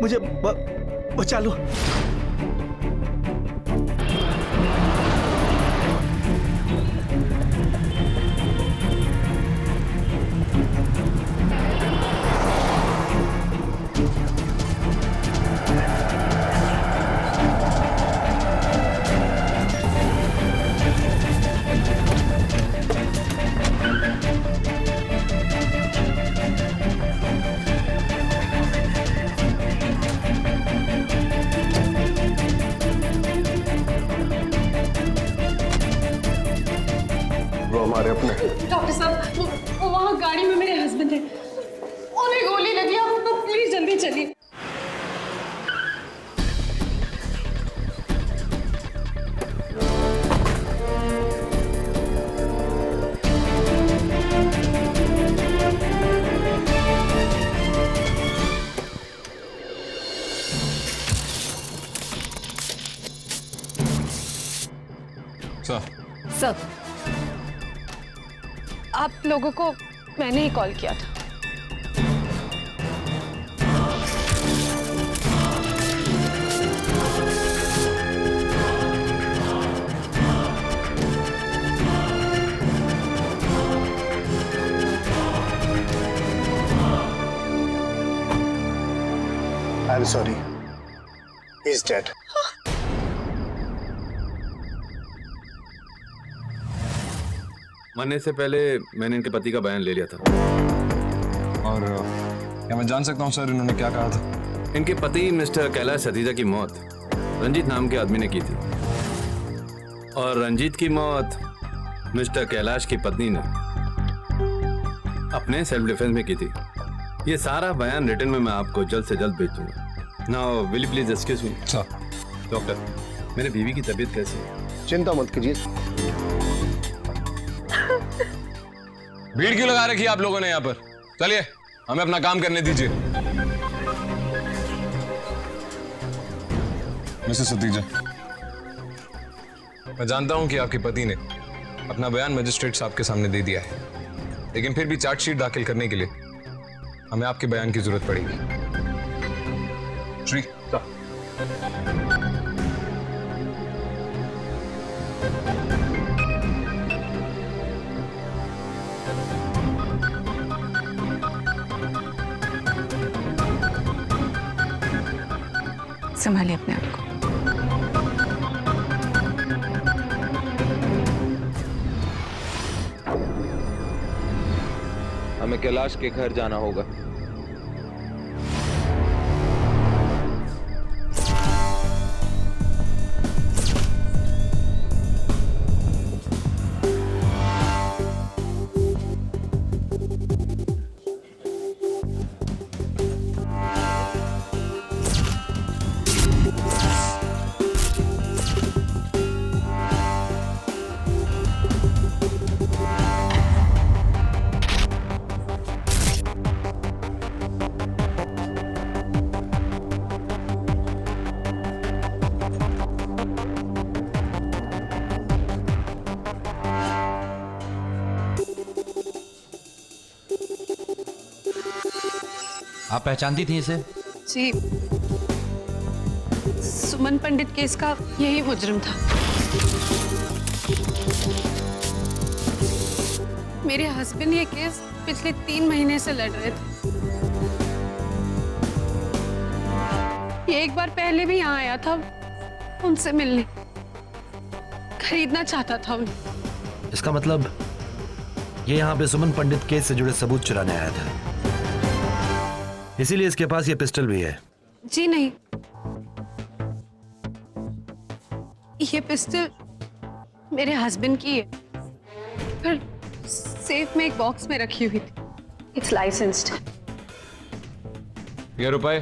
मुझे बचा लो। डॉक्टर साहब, वो वहाँ गाड़ी में मेरे हस्बैंड है, उन्हें गोली लगी। आप तो प्लीज जल्दी चलिए। सर, आप लोगों को मैंने ही कॉल किया था। I'm sorry. He's dead. मरने से पहले मैंने इनके पति का बयान ले लिया था। और क्या मैं जान सकता हूँ सर इन्होंने क्या कहा था? इनके पति मिस्टर कैलाश सतीजा की मौत रंजीत नाम के आदमी ने की थी और रंजीत की मौत मिस्टर कैलाश की पत्नी ने अपने सेल्फ डिफेंस में की थी। ये सारा बयान रिटन में मैं आपको जल्द से जल्द भेज दूंगा। Now will you please excuse me? Sir. Doctor, मेरे बीवी की तबीयत कैसी है? चिंता मत कीजिए। भीड़ क्यों लगा रखी है आप लोगों ने यहाँ पर? चलिए हमें अपना काम करने दीजिए। मिसेस सतीजा, मैं जानता हूं कि आपके पति ने अपना बयान मजिस्ट्रेट साहब के सामने दे दिया है, लेकिन फिर भी चार्जशीट दाखिल करने के लिए हमें आपके बयान की जरूरत पड़ेगी। श्री संभालिए अपने आप को। हमें कैलाश के घर जाना होगा। आप पहचानती थी इसे? जी, सुमन पंडित केस का यही मुजरिम था। मेरे हस्बैंड ये केस पिछले 3 महीने से लड़ रहे थे। ये एक बार पहले भी यहाँ आया था उनसे मिलने, खरीदना चाहता था उन्हें। इसका मतलब ये यहाँ पे सुमन पंडित केस से जुड़े सबूत चुराने आया था, इसीलिए इसके पास ये पिस्टल भी है। जी नहीं, ये पिस्टल मेरे हस्बैंड की है, पर सेफ में एक बॉक्स में रखी हुई थी। It's licensed. ये रुपए?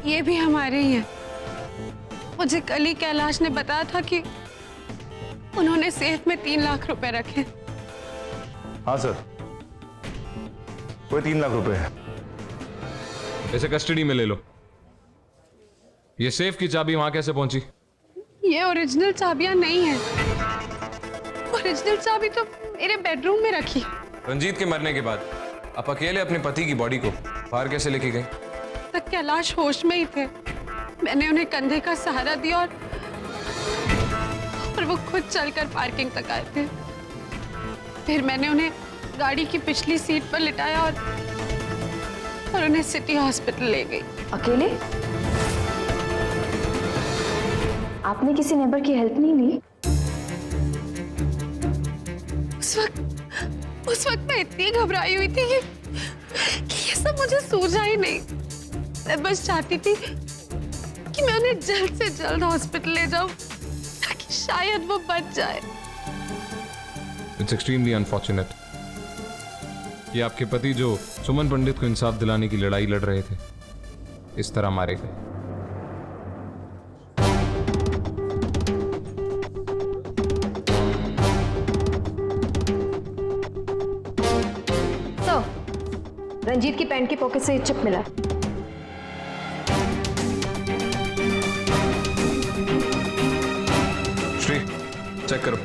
ये भी हमारे ही हैं। मुझे कल ही कैलाश ने बताया था कि उन्होंने सेफ में 3 लाख रुपए रखे। हाँ सर, वो 3 लाख रुपए है। इसे कस्टडी में ले लो। ये सेफ की चाबी वहां कैसे पहुंची? ये ओरिजिनल चाबियां नहीं है। ओरिजिनल चाबी तो मेरे बेडरूम में रखी। रंजीत के मरने के बाद आप अकेले अपने पति की बॉडी को बाहर कैसे लेके गए? तक कैलाश होश में ही थे। मैंने उन्हें कंधे का सहारा दिया और वो खुद चलकर पार्किंग तक आए थे। फिर मैंने उन्हें गाड़ी की पिछली सीट पर लिटाया और उन्हें सिटी हॉस्पिटल ले गई। अकेले? आपने किसी नेबर की हेल्प नहीं ली? उस वक्त मैं इतनी घबराई हुई थी कि ये सब मुझे सूझा ही नहीं। मैं बस चाहती थी कि मैं उन्हें जल्द से जल्द हॉस्पिटल ले जाऊं ताकि शायद वो बच जाए। इट्स एक्सट्रीमली अनफॉर्चुनेट कि आपके पति जो सुमन पंडित को इंसाफ दिलाने की लड़ाई लड़ रहे थे इस तरह मारे गए। रंजीत की पैंट की पॉकेट से चिप मिला। श्री चेक करो।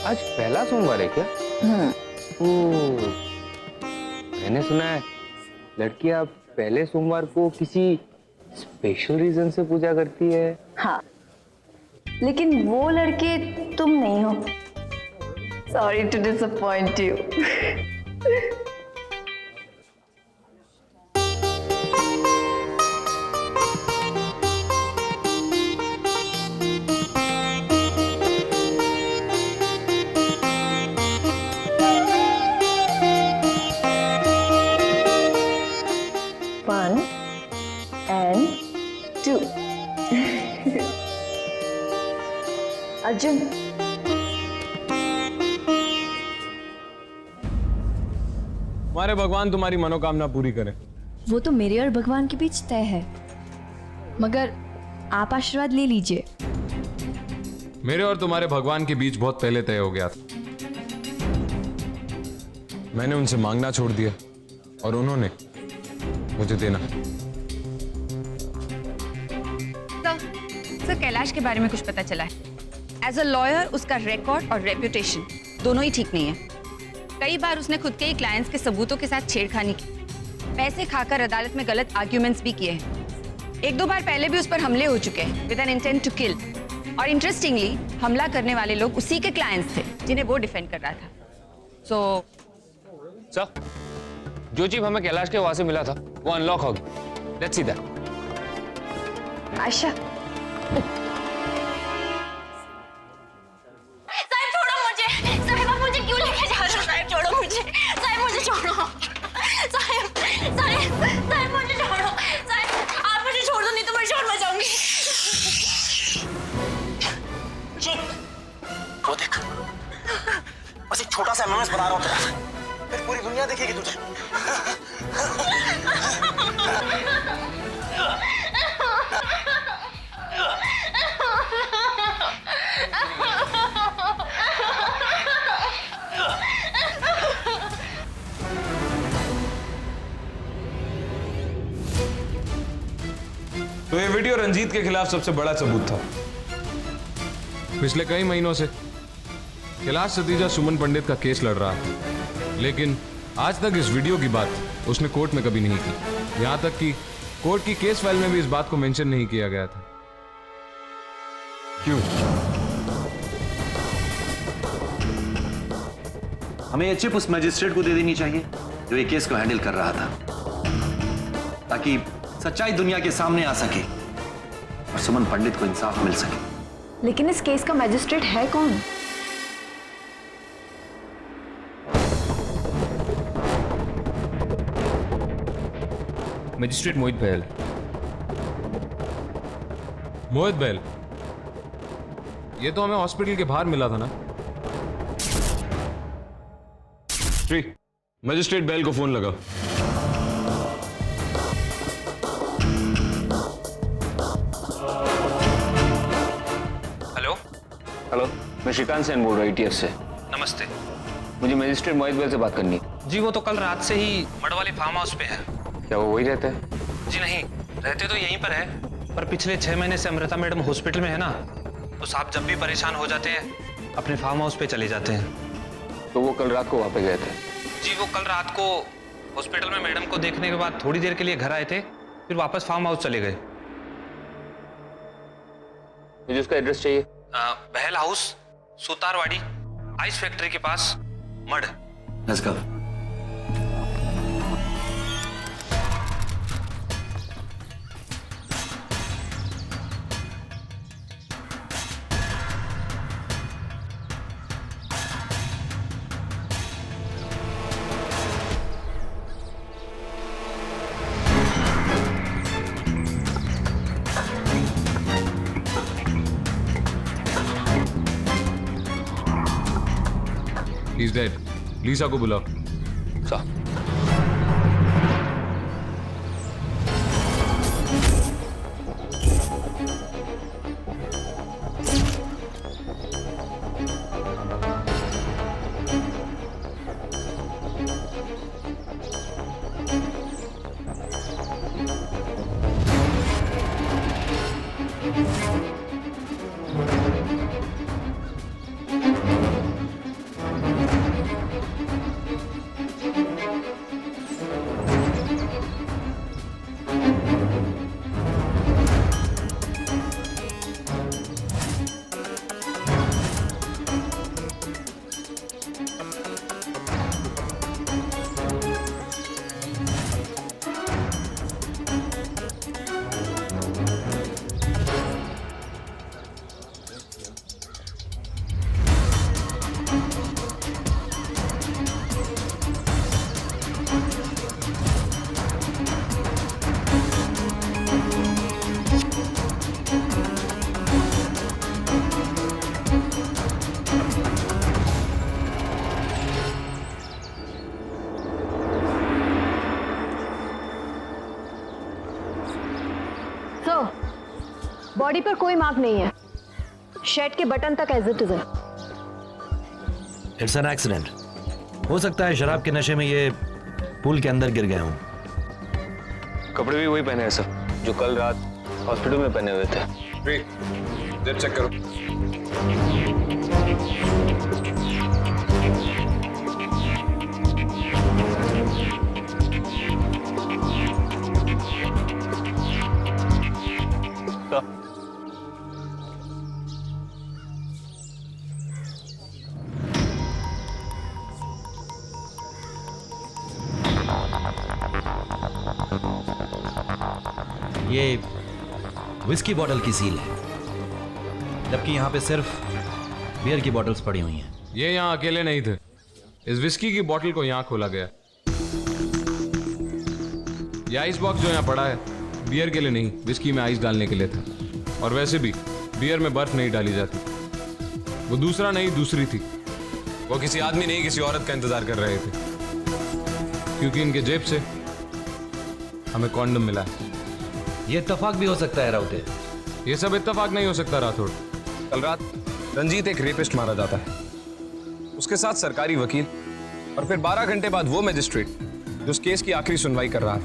आज पहला सोमवार है क्या? ओह, मैंने सुना है लड़कियां पहले सोमवार को किसी स्पेशल रीजन से पूजा करती है। हाँ, लेकिन वो लड़के तुम नहीं हो। Sorry to disappoint you. One and two. Arjun, हमारे भगवान तुम्हारी मनोकामना पूरी करें। वो तो मेरे और भगवान के बीच तय है, मगर आप आशीर्वाद ले लीजिए। मेरे और तुम्हारे भगवान के बीच बहुत पहले तय हो गया था। मैंने उनसे मांगना छोड़ दिया और उन्होंने मुझे देना। सर कैलाश के बारे में कुछ पता चला है। एज अ लॉयर उसका रिकॉर्ड और रेप्यूटेशन दोनों ही ठीक नहीं है। कई बार उसने खुद के ही क्लाइंट्स के सबूतों के साथ छेड़खानी की, पैसे खाकर अदालत में गलत आर्ग्यूमेंट्स भी किए हैं। एक दो बार पहले भी उस पर हमले हो चुके हैं with an intent to kill. और इंटरेस्टिंगली हमला करने वाले लोग उसी के क्लाइंट्स थे जिन्हें वो डिफेंड कर रहा था। सर, जो चीज हमें कैलाश के वहां से मिला था वो अनलॉक हो गई। Let's see that. आशा, साहब छोड़ो मुझे। साहब आप मुझे क्यों लेके जा रहे हो? साहब छोड़ो मुझे। साहब मुझे छोड़ो। साहब साहब मुझे छोड़ो। साहब आप मुझे छोड़ दो, नहीं तो मैं शोर मचाऊंगी। वो देख, बस एक छोटा सा एमएमएस बना रहा हूँ तेरा, फिर पूरी दुनिया देखेगी तुझे। तो ये वीडियो रंजीत के खिलाफ सबसे बड़ा सबूत था। पिछले कई महीनों से कैलाश सतीजा सुमन पंडित का केस लड़ रहा है, लेकिन आज तक इस वीडियो की बात उसने कोर्ट में कभी नहीं की। यहां तक कि कोर्ट की केस फाइल में भी इस बात को मेंशन नहीं किया गया था। क्यों? हमें ये चिप उस मजिस्ट्रेट को दे देनी चाहिए जो ये केस को हैंडल कर रहा था, ताकि सच्चाई दुनिया के सामने आ सके और सुमन पंडित को इंसाफ मिल सके। लेकिन इस केस का मैजिस्ट्रेट है कौन? मजिस्ट्रेट मोहित बहल। मोहित बहल, ये तो हमें हॉस्पिटल के बाहर मिला था ना? श्री मजिस्ट्रेट बेल को फोन लगाओ। हेलो हेलो, मैं श्रीकांत सेन बोल रहा हूँ ATF से। नमस्ते मुझे मजिस्ट्रेट मोहित बेल से बात करनी है। जी, वो तो कल रात से ही मड़वाली फार्म हाउस पे है। क्या वो वही रहता है? जी नहीं, रहते तो यहीं पर है, पर पिछले 6 महीने से अमृता मैडम हॉस्पिटल में है ना, तो साहब जब भी परेशान हो जाते हैं अपने फार्म हाउस पे चले जाते हैं। तो वो कल रात को वहाँ पे गए थे? जी, वो कल रात को हॉस्पिटल में मैडम को देखने के बाद थोड़ी देर के लिए घर आए थे, फिर वापस फार्म हाउस चले गए। मुझे उसका एड्रेस चाहिए। Behl house, Sutarwadi, ice factory के पास, Madh. Let's go. He's dead. Lisa को बुलाओ। साहब। बॉडी पर कोई मार्क नहीं है, शर्ट के बटन तक एज इट इज है। It's an accident. हो सकता है शराब के नशे में ये पूल के अंदर गिर गए हों। कपड़े भी वही पहने हैं सर जो कल रात हॉस्पिटल में पहने हुए थे। जेब चेक करो। ये विस्की बॉटल की सील है, जबकि यहाँ पे सिर्फ बियर की बॉटल्स पड़ी हुई हैं। ये यहाँ अकेले नहीं थे। इस विस्की की बॉटल को यहाँ खोला गया। ये आइस बॉक्स जो यहाँ पड़ा है बियर के लिए नहीं, विस्की में आइस डालने के लिए था। और वैसे भी बियर में बर्फ नहीं डाली जाती। वो दूसरा नहीं दूसरी थी। वो किसी आदमी नहीं किसी औरत का इंतजार कर रहे थे, क्योंकि इनके जेब से हमें कॉन्डम मिला है। ये इत्तेफाक भी हो सकता है राउते। ये सब इत्तेफाक नहीं हो सकता राठौड़। कल रात रंजीत एक रेपिस्ट मारा जाता है, उसके साथ सरकारी वकील, और फिर 12 घंटे बाद वो मैजिस्ट्रेट जो उस केस की आखिरी सुनवाई कर रहा है।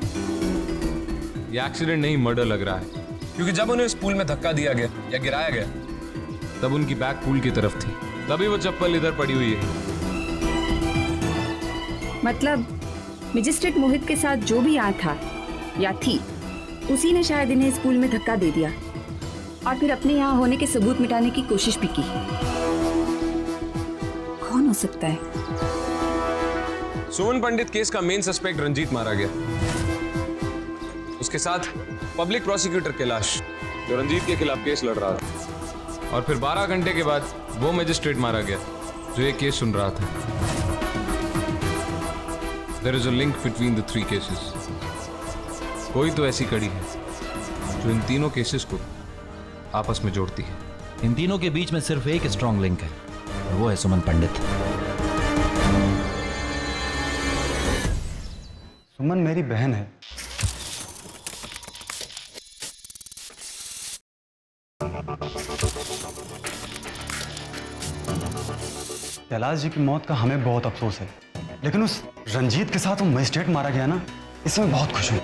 ये एक्सीडेंट नहीं मर्डर लग रहा है, क्योंकि जब उन्हें इस पूल में धक्का दिया गया या गिराया गया तब उनकी बैक पूल की तरफ थी, तभी वो चप्पल इधर पड़ी हुई है। मतलब मजिस्ट्रेट मोहित के साथ जो भी यहाँ था या थी, उसी ने शायद इन्हें इस पूल में धक्का दे दिया और फिर अपने यहाँ होने के सबूत मिटाने की कोशिश भी की। कौन हो सकता है? सुमन पंडित केस का मेन सस्पेक्ट रंजीत मारा गया, उसके साथ पब्लिक प्रोसिक्यूटर कैलाश जो रंजीत के खिलाफ केस लड़ रहा था, और फिर 12 घंटे के बाद वो मैजिस्ट्रेट मारा गया जो ये केस सुन रहा था। There is a link between the three cases. कोई तो ऐसी कड़ी है जो इन तीनों केसेस को आपस में जोड़ती है। इन तीनों के बीच में सिर्फ एक स्ट्रॉन्ग लिंक है, और वो है सुमन पंडित। सुमन मेरी बहन है। कैलाश जी की मौत का हमें बहुत अफसोस है, लेकिन उस रंजीत के साथ वो मजिस्ट्रेट मारा गया ना, इससे मैं बहुत खुश हूं।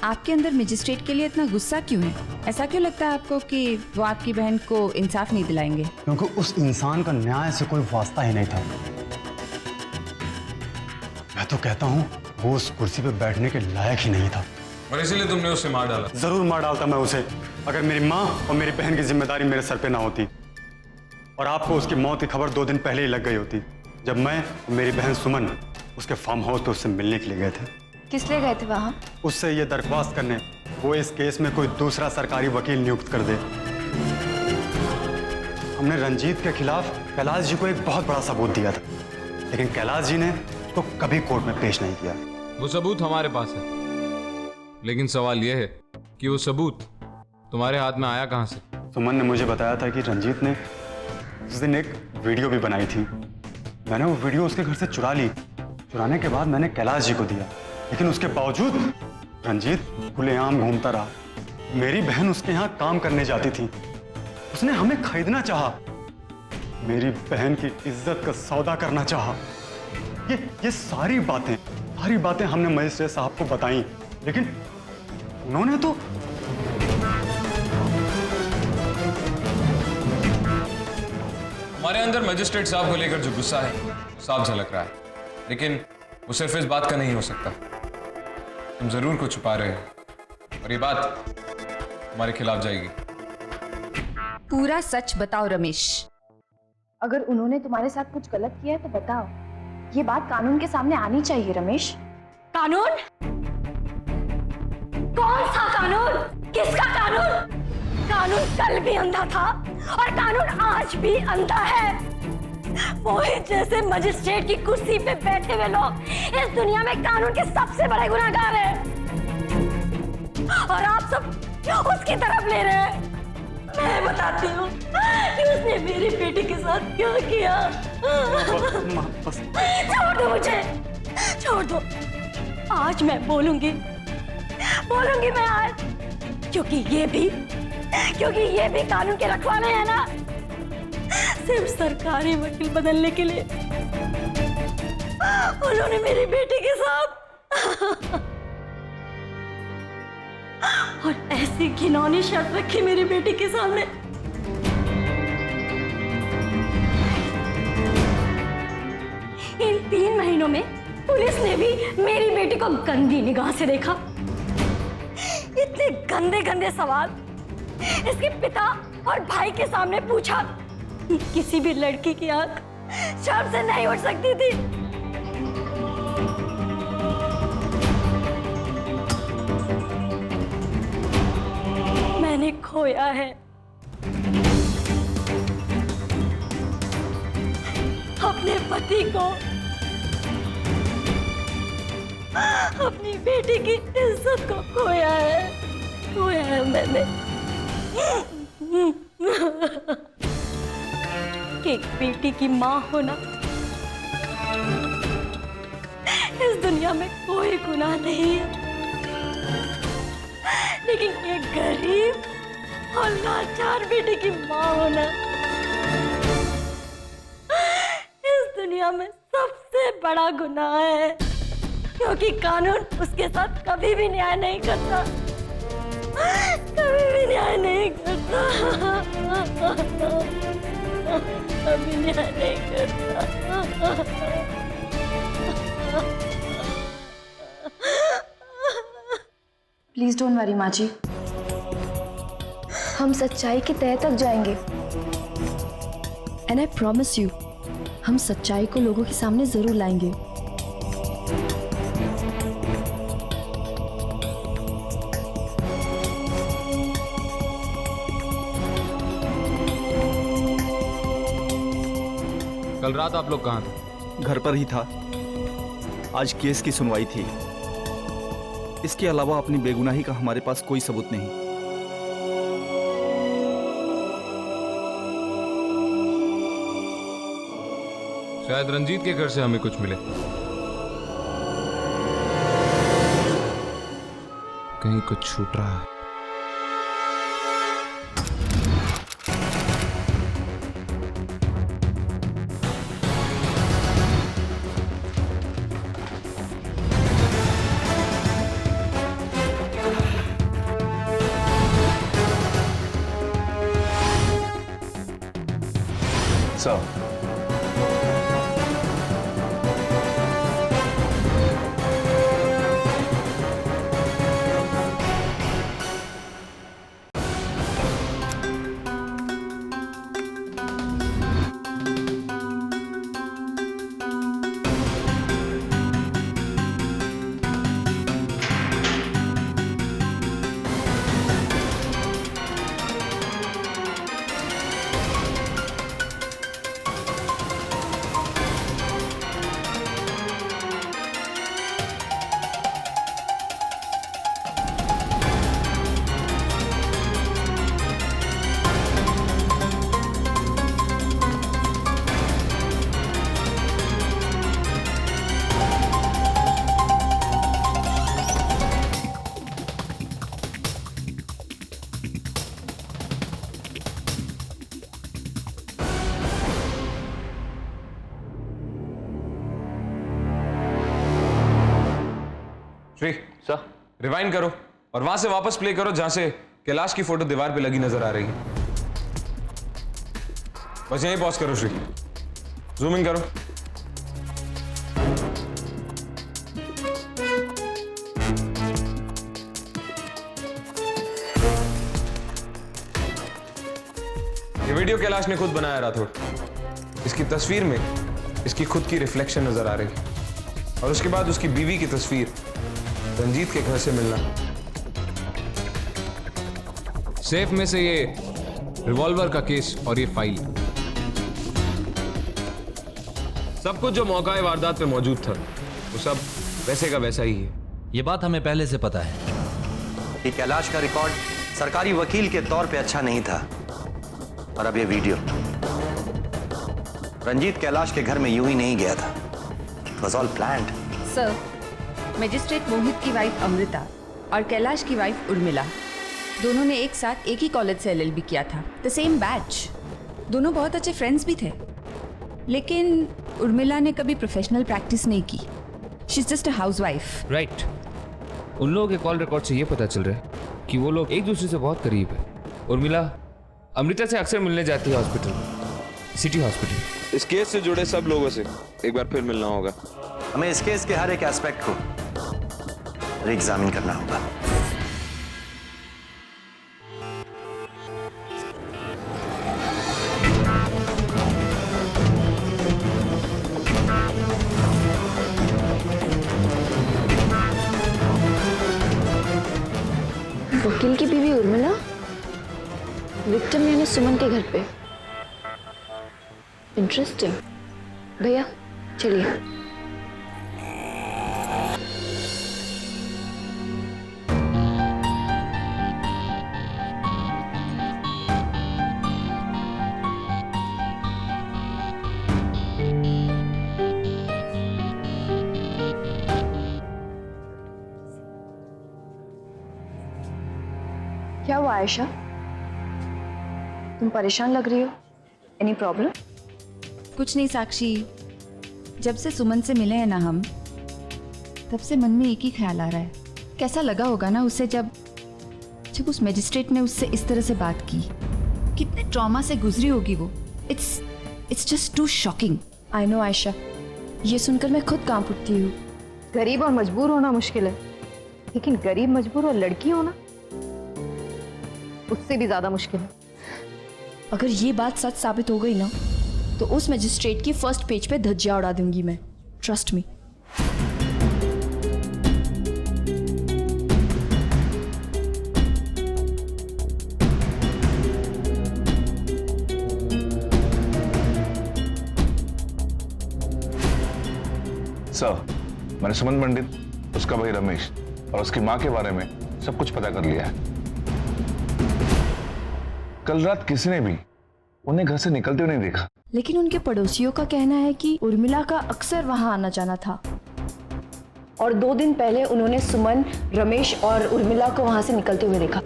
आपके अंदर मजिस्ट्रेट के लिए इतना गुस्सा क्यों है? ऐसा क्यों लगता है आपको कि वो आपकी बहन को इंसाफ नहीं दिलाएंगे? क्योंकि उस इंसान का न्याय से कोई वास्ता ही नहीं था। मैं तो कहता हूं वो उस कुर्सी पे बैठने के लायक ही नहीं था। और इसीलिए तुमने उसे मार डाला? जरूर मार डालता मैं उसे, अगर मेरी माँ और मेरी बहन की जिम्मेदारी मेरे सर पे ना होती और आपको उसकी मौत की खबर 2 दिन पहले ही लग गई होती, जब मैं और मेरी बहन सुमन उसके फार्म हाउस पे उससे मिलने के लिए गए थे। किस लिए गए थे वहां? उससे ये दरख्वास्त करने वो इस केस में कोई दूसरा सरकारी वकील नियुक्त कर दे। हमने रंजीत के खिलाफ कैलाश जी को एक बहुत बड़ा सबूत दिया था, लेकिन कैलाश जी ने उसको कभी कोर्ट में पेश नहीं किया। वो सबूत हमारे पास है, लेकिन सवाल यह है कि वो सबूत तुम्हारे हाथ में आया कहां से? सुमन ने मुझे बताया था कि रंजीत ने उस दिन एक वीडियो भी बनाई थी। मैंने वो वीडियो उसके घर से चुरा ली। चुराने के बाद मैंने कैलाश जी को दिया, लेकिन उसके बावजूद रंजीत खुलेआम घूमता रहा। मेरी बहन उसके यहाँ काम करने जाती थी, उसने हमें खरीदना चाहा, मेरी बहन की इज्जत का सौदा करना चाहा। ये सारी बातें हमने मजिस्ट्रेट साहब को बताई, लेकिन उन्होंने तो हमारे अंदर मजिस्ट्रेट साहब को लेकर जो गुस्सा है साफ झलक रहा है, लेकिन वो सिर्फ इस बात का नहीं हो सकता। तुम जरूर कुछ छुपा रहे हो और ये बात हमारे खिलाफ जाएगी। पूरा सच बताओ रमेश। अगर उन्होंने तुम्हारे साथ कुछ गलत किया है तो बताओ, ये बात कानून के सामने आनी चाहिए रमेश। कानून? कौन सा कानून? किसका कानून? कानून कल भी अंधा था और कानून आज भी अंधा है। मोहित जैसे मजिस्ट्रेट की कुर्सी पे बैठे हुए लोग इस दुनिया में कानून के सबसे बड़े गुनहगार हैं, और आप सब उसकी तरफ ले रहे हैं। मैं बताती हूँ कि उसने मेरी बेटी के साथ क्या किया। छोड़ दो मुझे, छोड़ दो। आज मैं बोलूंगी मैं आज, क्योंकि ये भी कानून के रखवाले हैं ना। सिर्फ सरकारी वकील बदलने के लिए उन्होंने मेरी बेटी के साथ और ऐसी घिनौनी शर्त रखी मेरी बेटी के सामने। इन 3 महीनों में पुलिस ने भी मेरी बेटी को गंदी निगाह से देखा। इतने गंदे गंदे सवाल इसके पिता और भाई के सामने पूछा, किसी भी लड़की की आंख शर्म से नहीं उठ सकती थी। मैंने खोया है अपने पति को, अपनी बेटी की इज्जत को खोया है मैंने। एक बेटी की माँ होना इस दुनिया में कोई गुनाह नहीं है, लेकिन एक गरीब और लाचार बेटी की माँ होना इस दुनिया में सबसे बड़ा गुनाह है, क्योंकि कानून उसके साथ कभी भी न्याय नहीं करता, कभी भी न्याय नहीं करता, कभी न्याय नहीं करता। प्लीज डोंट वरी माँ जी, हम सच्चाई की तह तक जाएंगे। एंड आई प्रॉमिस यू, हम सच्चाई को लोगों के सामने जरूर लाएंगे। कल रात आप लोग कहाँ थे? घर पर ही था। आज केस की सुनवाई थी। इसके अलावा अपनी बेगुनाही का हमारे पास कोई सबूत नहीं। शायद रंजीत के घर से हमें कुछ मिले। कहीं कुछ छूट रहा है। Sir. श्री सर, रिवाइंड करो और वहां से वापस प्ले करो जहां से कैलाश की फोटो दीवार पे लगी नजर आ रही है। बस यहीं पॉज करो श्री, जूम इन करो। ये वीडियो कैलाश ने खुद बनाया राठौड़। इसकी तस्वीर में इसकी खुद की रिफ्लेक्शन नजर आ रही है और उसके बाद उसकी बीवी की तस्वीर रंजीत के घर से मिलना। सेफ में से ये रिवॉल्वर का केस और ये फाइल, सब कुछ जो मौका वारदात पे मौजूद था वो सब वैसे का वैसा ही है। ये बात हमें पहले से पता है कि कैलाश का रिकॉर्ड सरकारी वकील के तौर पे अच्छा नहीं था और अब ये वीडियो। रंजीत कैलाश के घर में यूं ही नहीं गया था। It was all planned. Sir, magistrate Mohit की वाइफ अमृता और कैलाश की वाइफ उर्मिला दोनों ने एक साथ एक ही कॉलेज से एलएलबी किया था, द सेम बैच। दोनों बहुत अच्छे फ्रेंड्स भी थे, लेकिन उर्मिला ने कभी प्रोफेशनल प्रैक्टिस नहीं की। She is just a housewife. Right. उन लोगों के कॉल रिकॉर्ड से ये पता चल रहा है कि वो लोग एक दूसरे से बहुत करीब है। उर्मिला अमृता से अक्सर मिलने जाती है हॉस्पिटल, सिटी हॉस्पिटल। इस केस से जुड़े सब लोगों से एक बार फिर मिलना होगा। हमें इस केस के हर एक एस्पेक्ट को रीएग्जामिन करना होगा। वकील की बीवी उर्मिला विक्टिम यानी सुमन के घर पे। इंटरेस्टिंग। भैया चलिए। क्या हुआ आयशा, तुम परेशान लग रही हो? Any problem? कुछ नहीं साक्षी, जब से सुमन से मिले हैं ना हम, तब से मन में एक ही ख्याल आ रहा है। कैसा लगा होगा ना उसे जब उस मजिस्ट्रेट ने उससे इस तरह से बात की। कितने ट्रॉमा से गुजरी होगी वो। It's just too shocking. I know Ayesha, ये सुनकर मैं खुद कांप उठती हूँ। गरीब और मजबूर होना मुश्किल है, लेकिन गरीब मजबूर और लड़की होना उससे भी ज्यादा मुश्किल है। अगर ये बात सच साबित हो गई ना, तो उस मजिस्ट्रेट की फर्स्ट पेज पे धज्जियां उड़ा दूंगी मैं। Trust me. सर, मैंने सुमन पंडित, उसका भाई रमेश और उसकी मां के बारे में सब कुछ पता कर लिया है। कल रात किसी ने भी उन्हें घर से निकलते हुए नहीं देखा। लेकिन उनके पड़ोसियों का कहना है कि उर्मिला का अक्सर वहां आना जाना था और 2 दिन पहले उन्होंने सुमन, रमेश और उर्मिला को वहां से निकलते हुए देखा।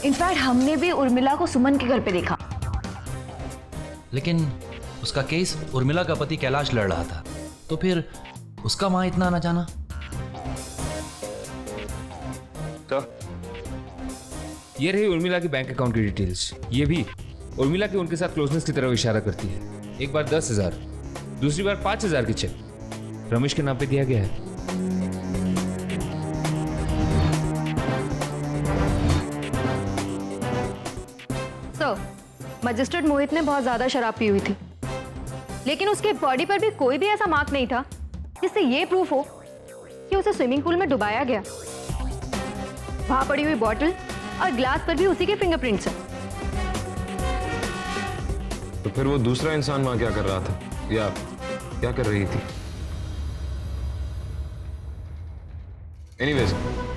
इनफैक्ट हमने भी उर्मिला को सुमन के घर पे देखा। लेकिन उसका केस उर्मिला का पति कैलाश लड़ रहा था, तो फिर उसका वहां इतना आना जाना। ये रही उर्मिला की बैंक अकाउंट की डिटेल्स। ये भी उर्मिला की उनके साथ क्लोजनेस की तरफ इशारा करती है। एक बार 10,000, दूसरी बार 5,000 की चेक रमेश के नाम पे दिया गया है। सर, मजिस्ट्रेट मोहित ने बहुत ज्यादा शराब पी हुई थी, लेकिन उसके बॉडी पर भी कोई भी ऐसा मार्क नहीं था जिससे ये प्रूफ हो कि उसे स्विमिंग पूल में डुबाया गया। वहां पड़ी हुई बॉटल और ग्लास पर भी उसी के फिंगरप्रिंट्स हैं। तो फिर वो दूसरा इंसान वहां क्या कर रहा था या क्या कर रही थी? एनीवेज,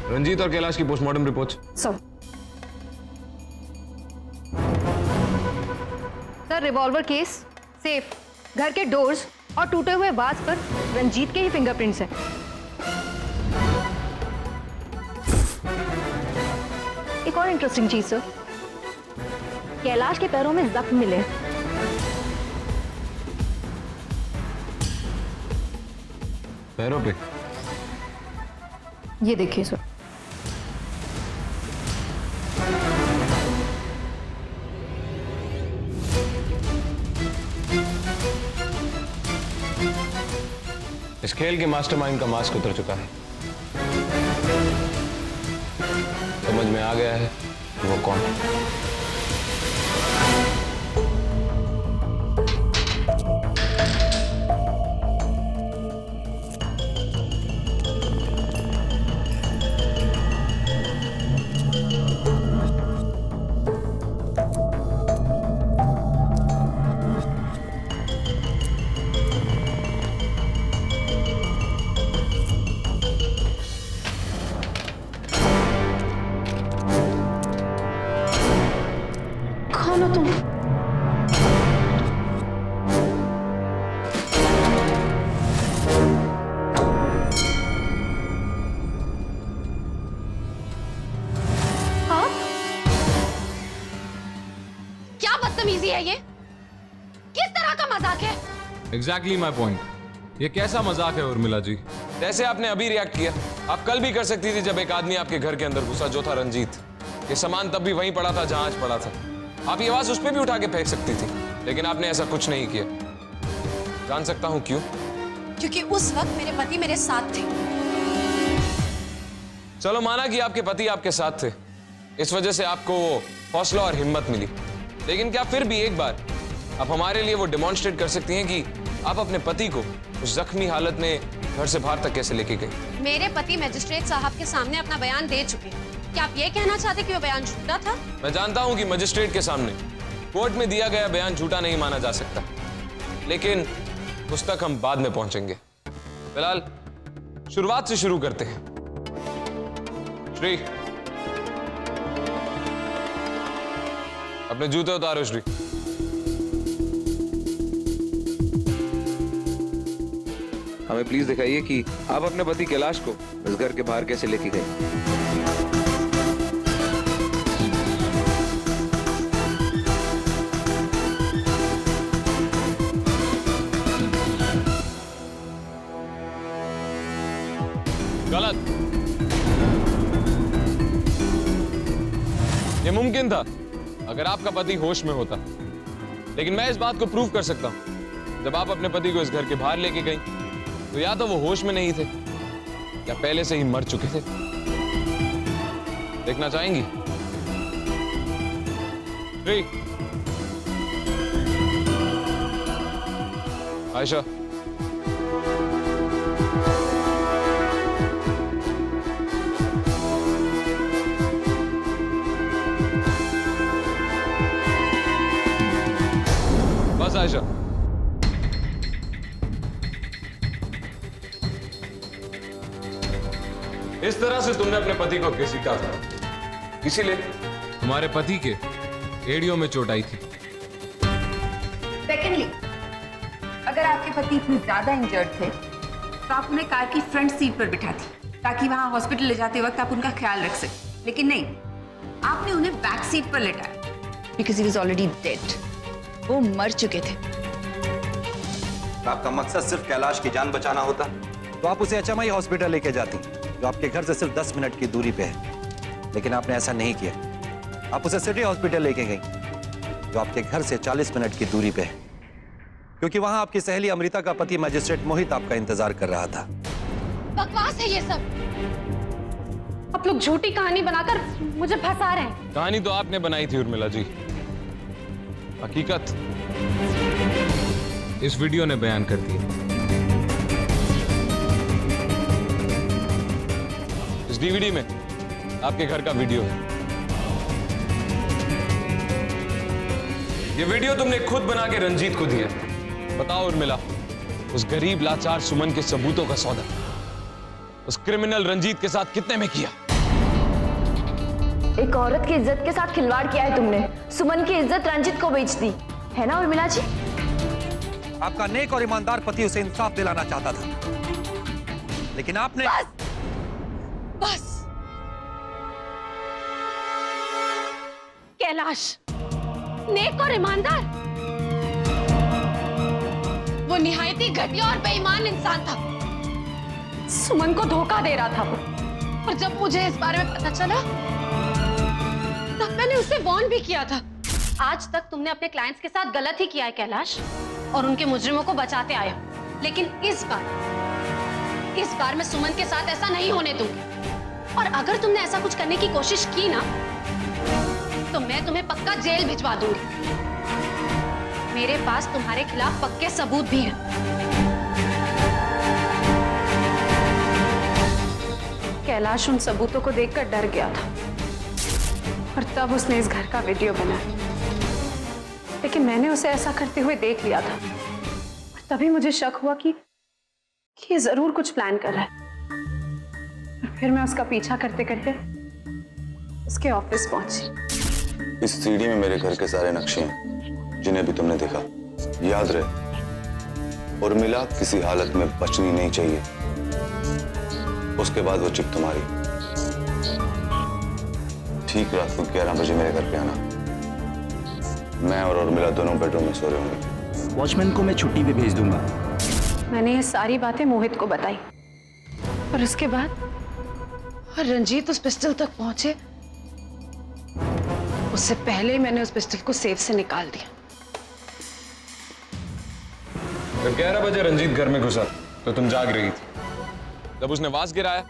रंजीत और कैलाश की postmortem reports. Sir, revolver case, safe, घर के डोर्स और टूटे हुए वाज पर रंजीत के ही फिंगरप्रिंट्स हैं। एक और इंटरेस्टिंग चीज सर, कैलाश के पैरों में जख्म मिले। पैरों पे? ये देखिए सर। इस खेल के मास्टरमाइंड का मास्क उतर चुका है। समझ में आ गया है कि वो कौन है। है ये? किस तरह का मजाक है? Exactly my point. ये कैसा मजाक है उर्मिला जी? जैसे आपने अभी रिएक्ट किया, आप कल भी कर सकती थी जब एक आदमी आपके घर के अंदर घुसा, जो था रंजीत। ये सामान तब भी वहीं पड़ा था जहां आज पड़ा था। आप ये आवाज उस पर भी उठा के फेंक सकती थी, लेकिन आपने ऐसा कुछ नहीं किया। जान सकता हूं क्यों? क्योंकि उस वक्त मेरे पति मेरे साथ थे। चलो माना कि आपके पति आपके साथ थे, इस वजह से आपको वो हौसला और हिम्मत मिली, लेकिन क्या फिर भी एक बार आप हमारे लिए वो डेमोन्स्ट्रेट कर सकती हैं कि आप अपने पति को उस जख्मी हालत में घर से बाहर तक कैसे लेके गई? मेरे पति मजिस्ट्रेट साहब के सामने अपना बयान दे चुके हैं। क्या आप ये कहना चाहते कि वो बयान झूठा था? मैं जानता हूं कि मजिस्ट्रेट के सामने कोर्ट में दिया गया बयान झूठा नहीं माना जा सकता, लेकिन उस तक हम बाद में पहुंचेंगे। फिलहाल शुरुआत से शुरू करते हैं। श्री, अपने जूते उतारो। श्री, हमें प्लीज दिखाइए कि आप अपने पति कैलाश को इस घर के बाहर कैसे लेके गए। गलत। ये मुमकिन था अगर आपका पति होश में होता, लेकिन मैं इस बात को प्रूव कर सकता हूं। जब आप अपने पति को इस घर के बाहर लेके गई, तो या तो वो होश में नहीं थे या पहले से ही मर चुके थे। देखना चाहेंगी? श्री, आयशा, बस आयशा। इस तरह से तुमने अपने पति को घसीटा था, इसीलिए तुम्हारे पति के एड़ियों में चोट आई थी। सेकेंडली, अगर आपके पति इतने ज्यादा इंजर्ड थे तो आप उन्हें कार की फ्रंट सीट पर बिठाती ताकि वहां हॉस्पिटल ले जाते वक्त आप उनका ख्याल रख सकें। लेकिन नहीं, आपने उन्हें बैक सीट पर लेटाया because he was already dead. वो मर चुके थे। आपका मकसद सिर्फ कैलाश की जान बचाना होता तो आप उसे HMI हॉस्पिटल लेके जाती, जो आपके घर से सिर्फ 10 मिनट की दूरी पे है। लेकिन आपने ऐसा नहीं किया। आप उसे सिटी हॉस्पिटल लेके गई, जो आपके घर से 40 मिनट की दूरी पे है, क्योंकि वहां आपकी सहेली अमृता का पति मजिस्ट्रेट मोहित आपका इंतजार कर रहा था। बकवास है ये सब। आप लोग झूठी कहानी बनाकर मुझे फंसा रहे हैं। कहानी तो आपने बनाई थी उर्मिला जी, हकीकत इस वीडियो ने बयान कर दी। इस DVD में आपके घर का वीडियो है। ये वीडियो तुमने खुद बना के रंजीत को दिया। बताओ उर्मिला, उस गरीब लाचार सुमन के सबूतों का सौदा उस क्रिमिनल रंजीत के साथ कितने में किया? एक औरत की इज्जत के साथ खिलवाड़ किया है तुमने। सुमन की इज्जत रंजीत को बेच दी है ना उर्मिला जी? आपका नेक और ईमानदार पति उसे इंसाफ दिलाना चाहता था, लेकिन आपने बस कैलाश नेक और ईमानदार, वो निहायत ही घटिया और बेईमान इंसान था। सुमन को धोखा दे रहा था वो। और जब मुझे इस बारे में पता चला तब मैंने उसे वार्न भी किया था। आज तक तुमने अपने क्लाइंट्स के साथ गलत ही किया है कैलाश, और उनके मुजरिमों को बचाते आए हो। लेकिन इस बार मैं सुमन के साथ ऐसा नहीं होने दूंगी। और अगर तुमने ऐसा कुछ करने की कोशिश की ना तो मैं तुम्हें पक्का जेल भिजवा दूंगी। मेरे पास तुम्हारे खिलाफ पक्के सबूत भी हैं। कैलाश उन सबूतों को देखकर डर गया था और तब उसने इस घर का वीडियो बनाया। लेकिन मैंने उसे ऐसा करते हुए देख लिया था और तभी मुझे शक हुआ कि ये जरूर कुछ प्लान कर रहा है। और फिर मैं उसका पीछा करते करते उसके ऑफिस पहुंची। इस सीडी में मेरे घर के सारे नक्शे हैं जिन्हें भी तुमने देखा। याद रहे, उर्मिला किसी हालत में बचनी नहीं चाहिए। उसके बाद वो चिप तुम्हारी। ठीक रात को 11 बजे मेरे घर पे आना। मैं और उर्मिला दोनों बेडरूम में सो रहे होंगे। वॉचमैन को मैं छुट्टी पे भेज दूंगा। मैंने ये सारी बातें मोहित को बताई और उसके बाद रंजीत उस पिस्टल तक पहुंचे उससे पहले ही मैंने उस पिस्टल को सेफ से निकाल दिया। जब 11 बजे रंजीत घर में घुसा तो तुम जाग रही थी। जब उसने आवाज गिराया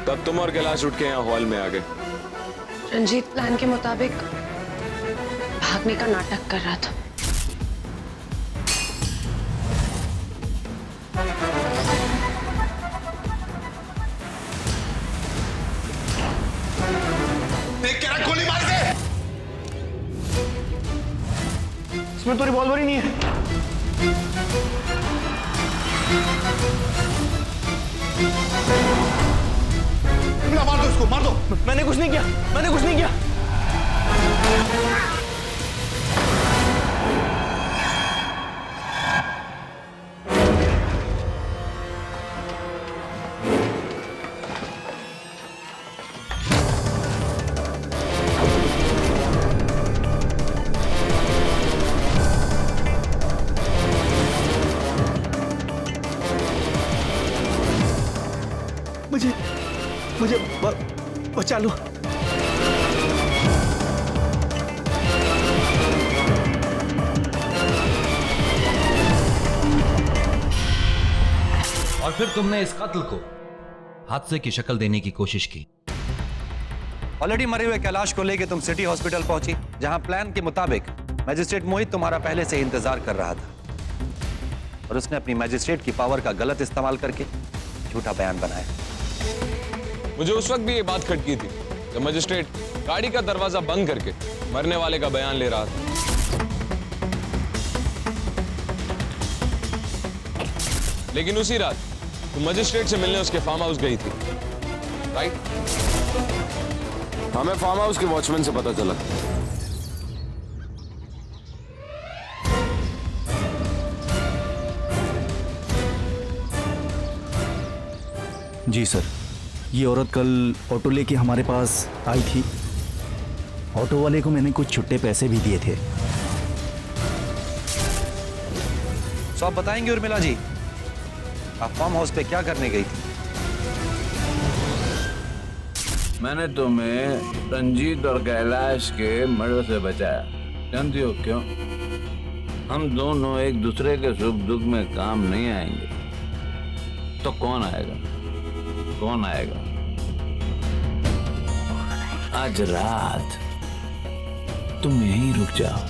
तब तुम और कैलाश उठ के यहाँ हॉल में आ गए। रंजीत प्लान के मुताबिक भागने का नाटक कर रहा था। देख के रख, गोली मार दे। इसमें तो रिवॉल्वर ही नहीं है। मार दो उसको, मार दो। मैंने कुछ नहीं किया, मैंने कुछ नहीं किया। मुझे बचा लो। और फिर तुमने इस कत्ल को हादसे की शक्ल देने की कोशिश की। ऑलरेडी मरे हुए कैलाश को लेके तुम सिटी हॉस्पिटल पहुंची, जहां प्लान के मुताबिक मजिस्ट्रेट मोहित तुम्हारा पहले से इंतजार कर रहा था और उसने अपनी मजिस्ट्रेट की पावर का गलत इस्तेमाल करके झूठा बयान बनाया। मुझे उस वक्त भी ये बात खटकी थी जब मजिस्ट्रेट गाड़ी का दरवाजा बंद करके मरने वाले का बयान ले रहा था। लेकिन उसी रात तुम मजिस्ट्रेट से मिलने उसके फार्म हाउस गई थी, राइट? हमें फार्म हाउस के वॉचमैन से पता चला जी सर, ये औरत कल ऑटो लेके हमारे पास आई थी। ऑटो वाले को मैंने कुछ छुट्टे पैसे भी दिए थे। तो आप बताएंगे उर्मिला जी, आप फार्म हाउस पे क्या करने गई थी? मैंने तुम्हें रंजीत और कैलाश के मर्डर से बचाया। जानती हो क्यों? हम दोनों एक दूसरे के सुख दुख में काम नहीं आएंगे तो कौन आएगा? कौन आएगा? आज रात तुम यहीं रुक जाओ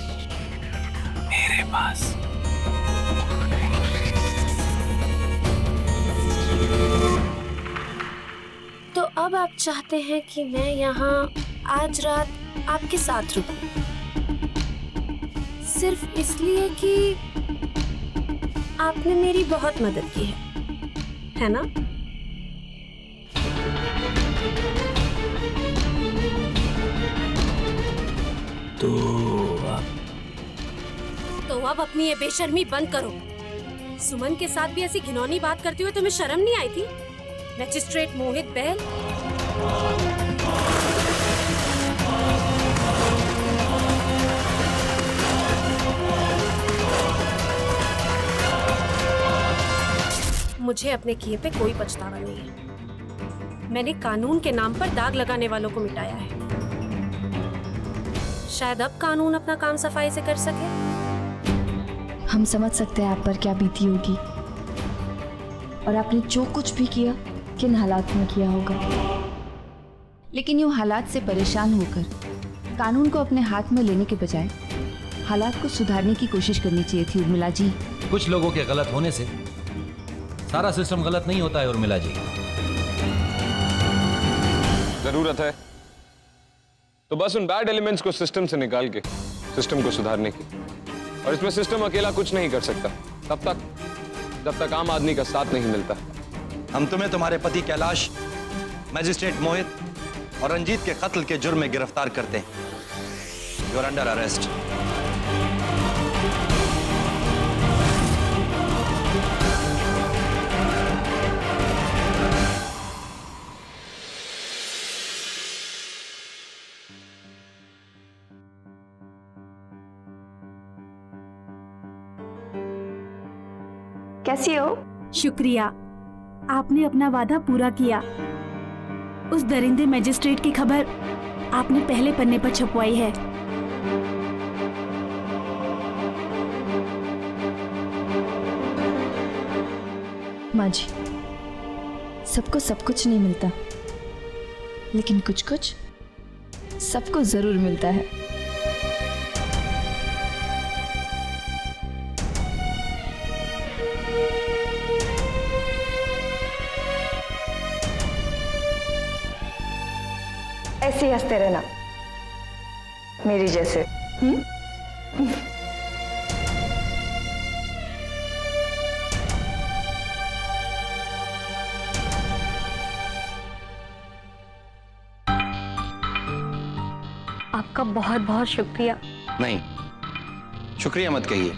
मेरे पास। तो अब आप चाहते हैं कि मैं यहाँ आज रात आपके साथ रुकूं, सिर्फ इसलिए कि आपने मेरी बहुत मदद की है ना? तो अब अपनी ये बेशर्मी बंद करो। सुमन के साथ भी ऐसी घिनौनी बात करते हुए तुम्हें शर्म नहीं आई थी? मैजिस्ट्रेट मोहित बहल, मुझे अपने किए पे कोई पछतावा नहीं है। मैंने कानून के नाम पर दाग लगाने वालों को मिटाया है। शायद अब कानून अपना काम सफाई से कर सके। हम समझ सकते हैं आप पर क्या बीती होगी और आपने जो कुछ भी किया किन हालात में किया होगा। लेकिन यूं हालात से परेशान होकर कानून को अपने हाथ में लेने के बजाय हालात को सुधारने की कोशिश करनी चाहिए थी उर्मिला जी। कुछ लोगों के गलत होने से सारा सिस्टम गलत नहीं होता है उर्मिला जी। जरूरत है तो बस उन बैड एलिमेंट्स को सिस्टम से निकाल के सिस्टम को सुधारने की। और इसमें सिस्टम अकेला कुछ नहीं कर सकता तब तक जब तक आम आदमी का साथ नहीं मिलता। हम तुम्हें तुम्हारे पति कैलाश, मैजिस्ट्रेट मोहित और रंजीत के कत्ल के जुर्म में गिरफ्तार करते हैं। You are under arrest. कैसी हो? शुक्रिया, आपने अपना वादा पूरा किया। उस दरिंदे मैजिस्ट्रेट की खबर आपने पहले पन्ने पर छपवाई है। माँ जी, सबको सब कुछ नहीं मिलता, लेकिन कुछ कुछ सबको जरूर मिलता है। ऐसे ही हंसते रहना मेरी जैसे। आपका बहुत बहुत शुक्रिया। नहीं, शुक्रिया मत कहिए,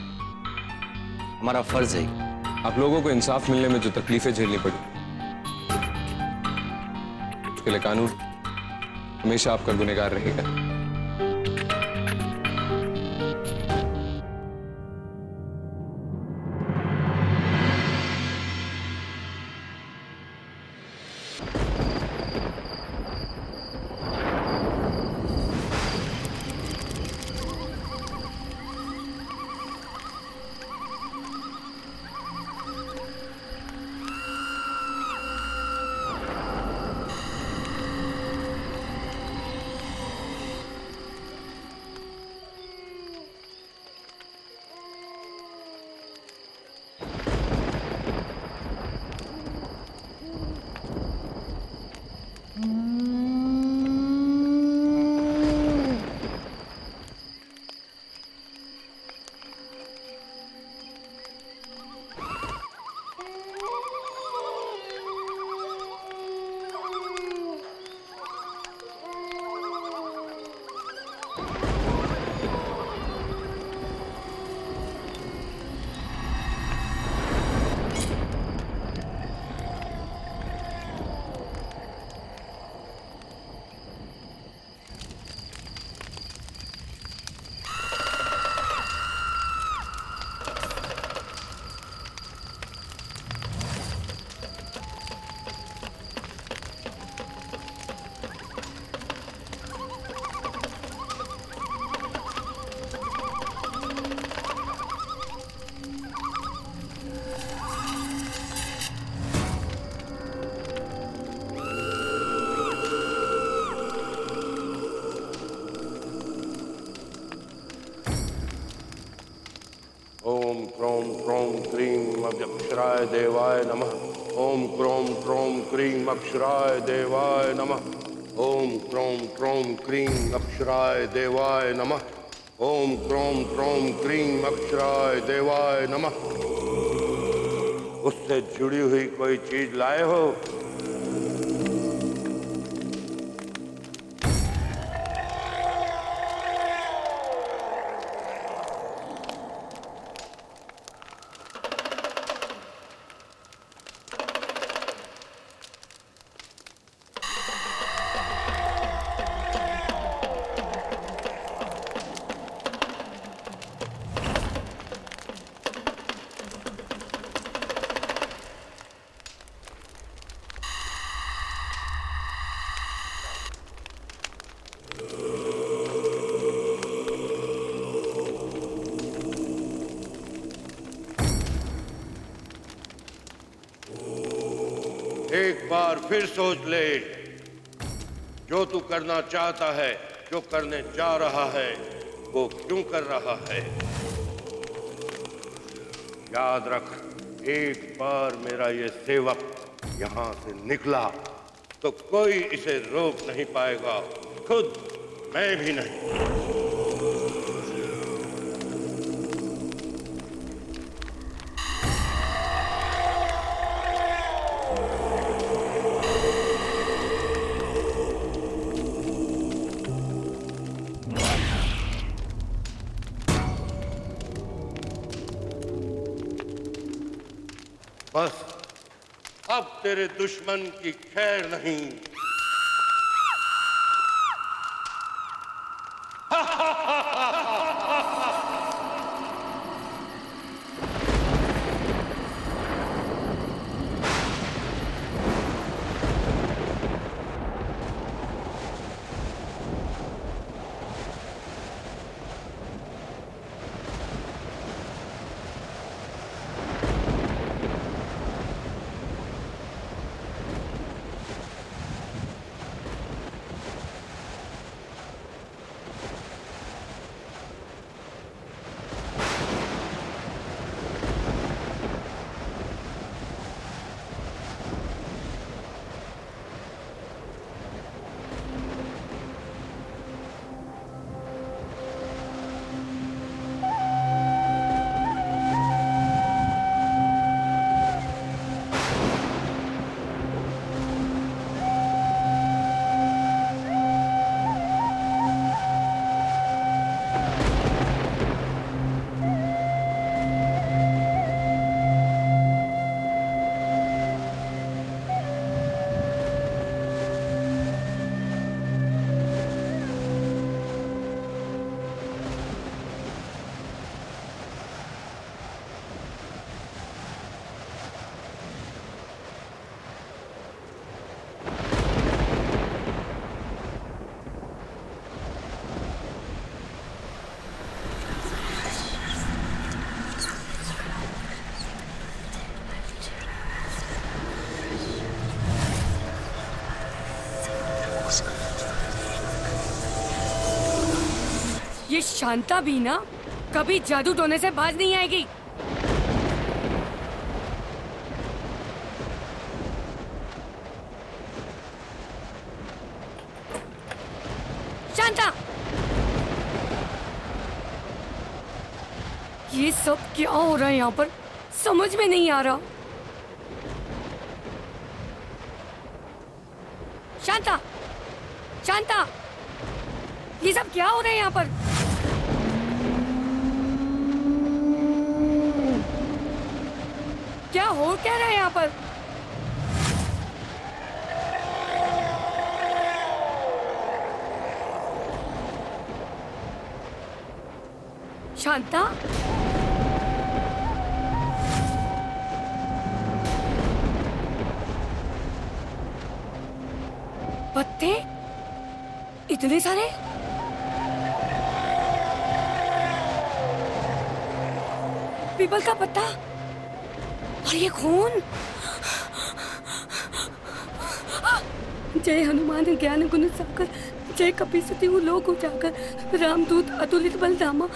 हमारा फर्ज है। आप लोगों को इंसाफ मिलने में जो तकलीफें झेलनी पड़ी उसके लिए कानून हमेशा आपका गुनहगार रहेगा। अक्षराय देवाय नमः। ओम क्रोम ट्रोम क्रीम अक्षराय देवाय नमः। ओम क्रोम ट्रोम क्रीम अक्षराय देवाय नमः। ओम क्रोम ट्रोम क्रीम अक्षराय देवाय नमः। उससे जुड़ी हुई कोई चीज लाए हो? एक बार फिर सोच ले, जो तू करना चाहता है, जो करने जा रहा है, वो क्यों कर रहा है। याद रख, एक बार मेरा ये सेवक यहां से निकला तो कोई इसे रोक नहीं पाएगा, खुद मैं भी नहीं। बस अब तेरे दुश्मन की खैर नहीं। ये शांता भी ना कभी जादू टोने से बाज नहीं आएगी। शांता, ये सब क्या हो रहा है यहाँ पर, समझ में नहीं आ रहा। शांता, शांता, ये सब क्या हो रहा है यहाँ पर? क्या हो क्या रहा है यहाँ पर? शांता, पत्ते इतने सारे? पीपल का पत्ता और ये खून। जय हनुमान ज्ञान गुण सागर, जय कपीसति लोक उजागर, रामदूत अतुलित बलधामा।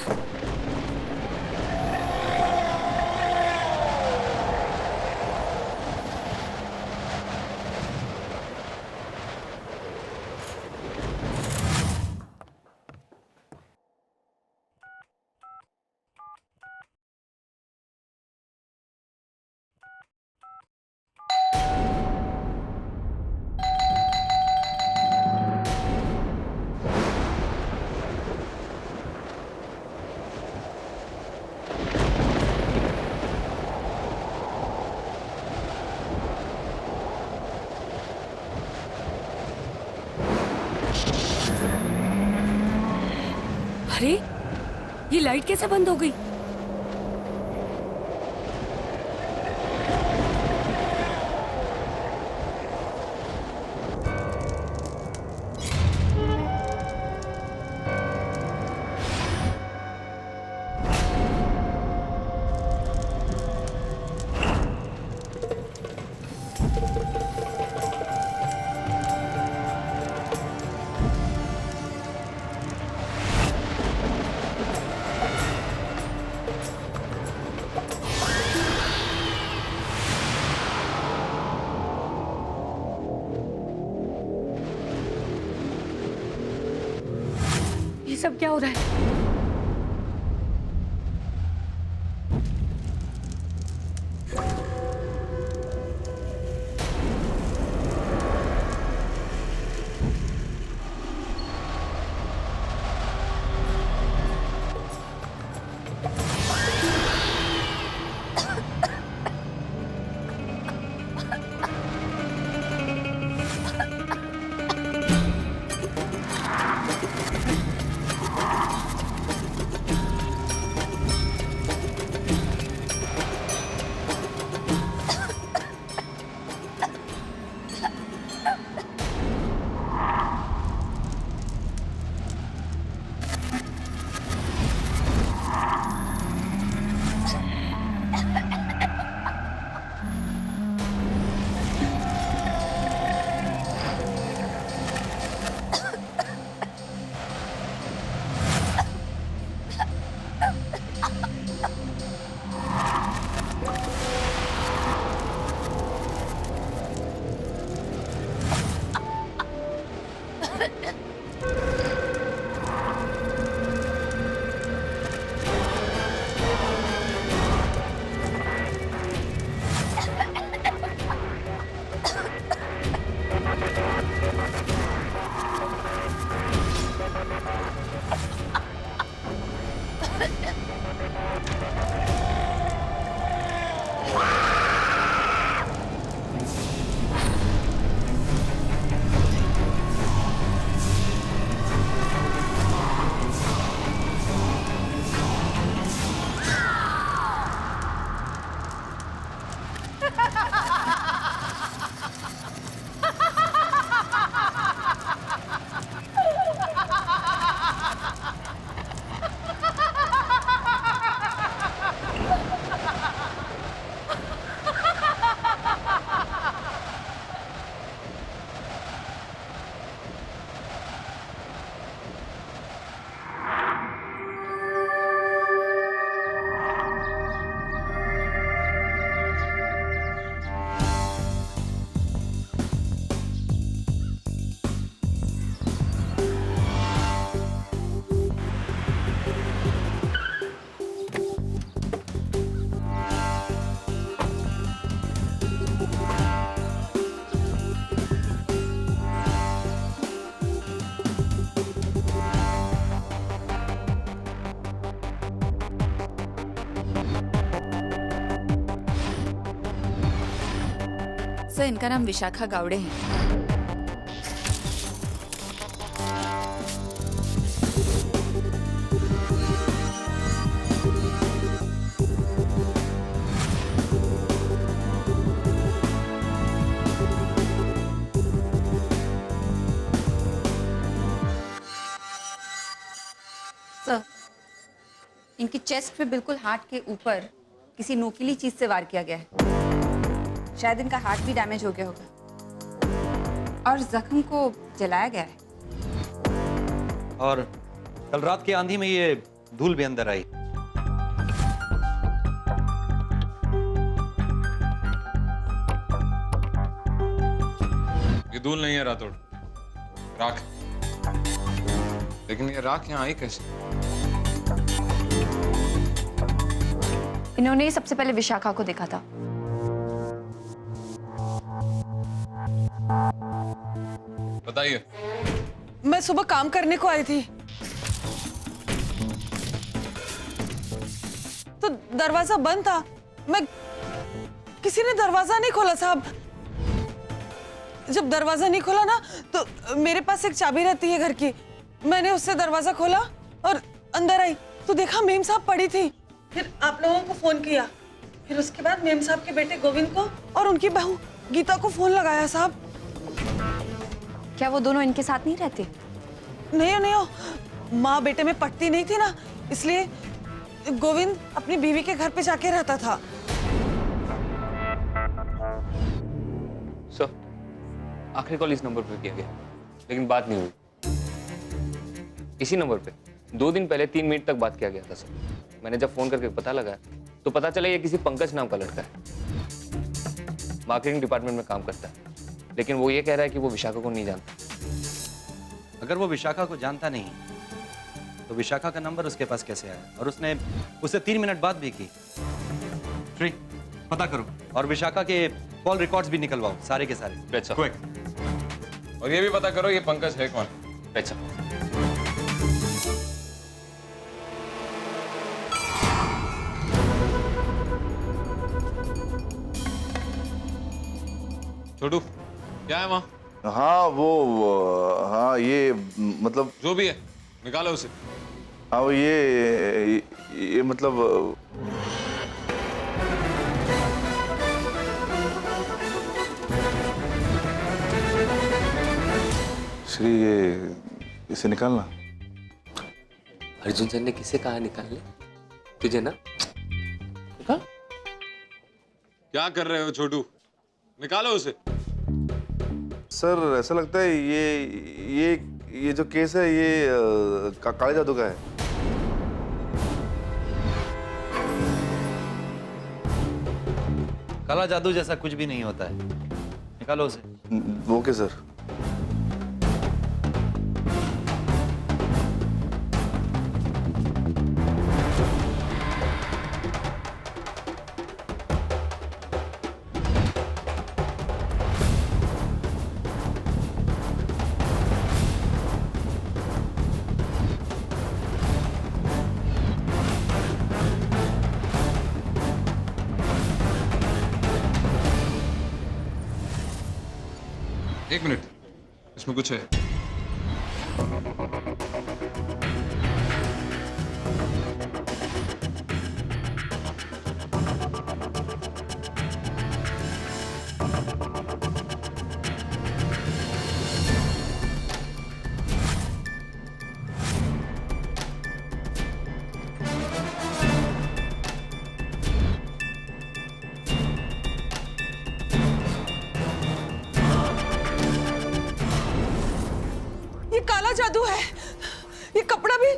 अरे ये लाइट कैसे बंद हो गई? ये सब क्या हो रहा है? सर, इनका नाम विशाखा गावड़े है। सर, इनकी चेस्ट पे बिल्कुल हार्ट के ऊपर किसी नोकीली चीज से वार किया गया है। शायद इनका हार्ट भी डैमेज हो गया होगा और जख्म को जलाया गया है। और कल रात की आंधी में ये धूल भी अंदर आई। ये धूल नहीं है रातोड़, राख। लेकिन ये राख यहाँ आई कैसे? इन्होंने सबसे पहले विशाखा को देखा था। बताइए। मैं सुबह काम करने को आई थी तो दरवाजा बंद था। किसी ने दरवाजा नहीं खोला साहब। जब दरवाजा नहीं खोला ना तो मेरे पास एक चाबी रहती है घर की। मैंने उससे दरवाजा खोला और अंदर आई तो देखा मेम साहब पड़ी थी। फिर आप लोगों को फोन किया, फिर उसके बाद मेम साहब के बेटे गोविंद को और उनकी बहू गीता को फोन लगाया साहब। क्या वो दोनों इनके साथ नहीं रहते? नहीं हो, माँ बेटे में पटती नहीं थी ना, इसलिए गोविंद अपनी बीवी के घर पे जाके रहता था। सर, आखिरी कॉल इस नंबर पर किया गया, लेकिन बात नहीं हुई। इसी नंबर पे 2 दिन पहले 3 मिनट तक बात किया गया था सर। मैंने जब फोन करके पता लगाया तो पता चला ये किसी पंकज नाम का लड़का है, मार्केटिंग डिपार्टमेंट में काम करता है, लेकिन वो ये कह रहा है कि वो विशाखा को नहीं जानता। अगर वो विशाखा को जानता नहीं तो विशाखा का नंबर उसके पास कैसे आया? और उसने उससे 3 मिनट बाद भी की। श्री, पता करो और विशाखा के कॉल रिकॉर्ड्स भी निकलवाओ, सारे के सारे। अच्छा। और ये भी पता करो ये पंकज है कौन। अच्छा। छोटू, क्या है वहाँ? हाँ हाँ ये मतलब जो भी है निकालो उसे। हाँ वो ये मतलब श्री, ये इसे निकालना। अर्जुन सर ने किसे कहा निकालने? तुझे ना। निकाल। क्या कर रहे हो छोटू? निकालो उसे। सर ऐसा लगता है ये जो केस है ये काले जादू का है। काला जादू जैसा कुछ भी नहीं होता है, निकालो उसे। Okay sir. एक मिनट, इसमें कुछ है। जादू है, ये कपड़ा भी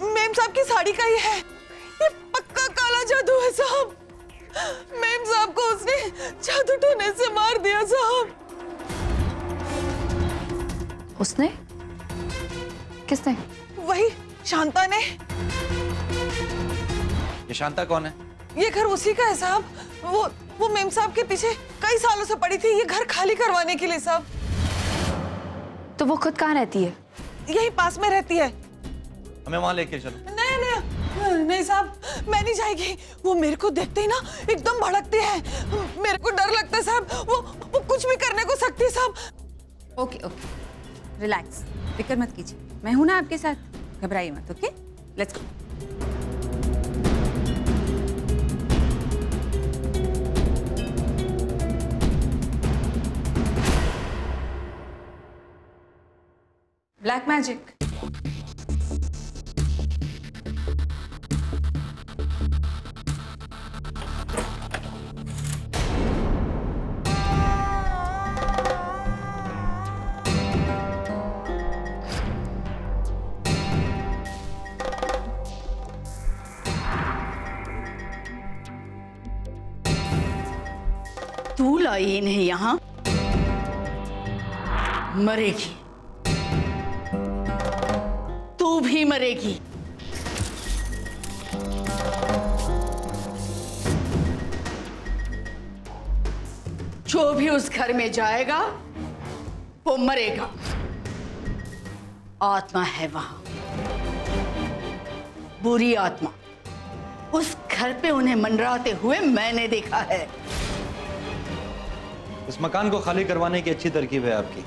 मेम साहब की साड़ी का ही है, ये पक्का काला जादू है साहब। मेम साहब को उसने जादू टोने से मार दिया साहब। उसने? किसने? वही शांता ने। ये शांता कौन है? ये घर उसी का है साहब। वो मेम साहब के पीछे कई सालों से पड़ी थी ये घर खाली करवाने के लिए साहब। तो वो खुद कहाँ रहती है? यही पास में रहती है। हमें वहां लेके चलो। नहीं साहब, मैं नहीं जाएगी। वो मेरे को देखते ही ना एकदम भड़कती है, मेरे को डर लगता है साहब। वो कुछ भी करने को सकती है साहब। ओके, रिलैक्स, फिक्र मत कीजिए, मैं हूं ना आपके साथ, घबराइए मत। Okay, let's go. Black magic. तू लाई इन्हें यहां, मरेगी, तू भी मरेगी। जो भी उस घर में जाएगा वो मरेगा। आत्मा है वहां, बुरी आत्मा। उस घर पे उन्हें मंडराते हुए मैंने देखा है। इस मकान को खाली करवाने की अच्छी तरकीब है आपकी।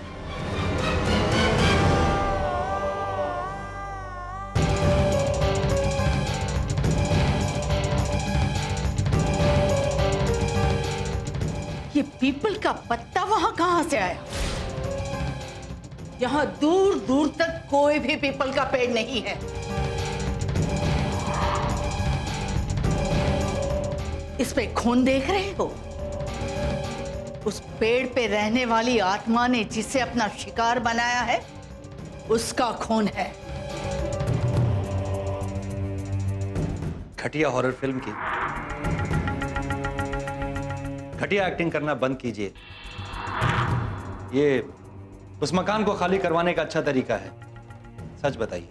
का पत्ता वहां कहां से आया? यहां दूर दूर तक कोई भी पीपल का पेड़ नहीं है। इस पे खून देख रहे हो? उस पेड़ पे रहने वाली आत्मा ने जिसे अपना शिकार बनाया है, उसका खून है। घटिया हॉरर फिल्म की घटिया एक्टिंग करना बंद कीजिए। ये उस मकान को खाली करवाने का अच्छा तरीका है। सच बताइए।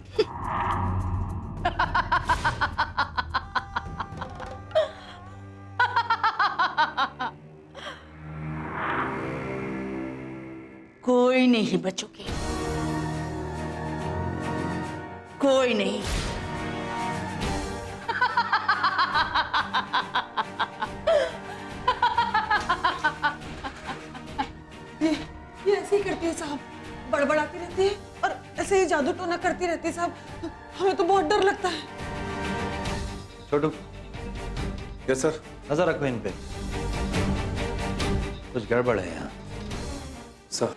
कोई नहीं बचोगे, कोई नहीं। ये ऐसे ही करती है साहब, बड़बड़ाती रहती है और ऐसे ही जादू टोना करती रहती है साहब। हमें तो बहुत डर लगता है। छोटू। Yes sir. नजर रखो इन पे, कुछ गड़बड़ है यहाँ। सर।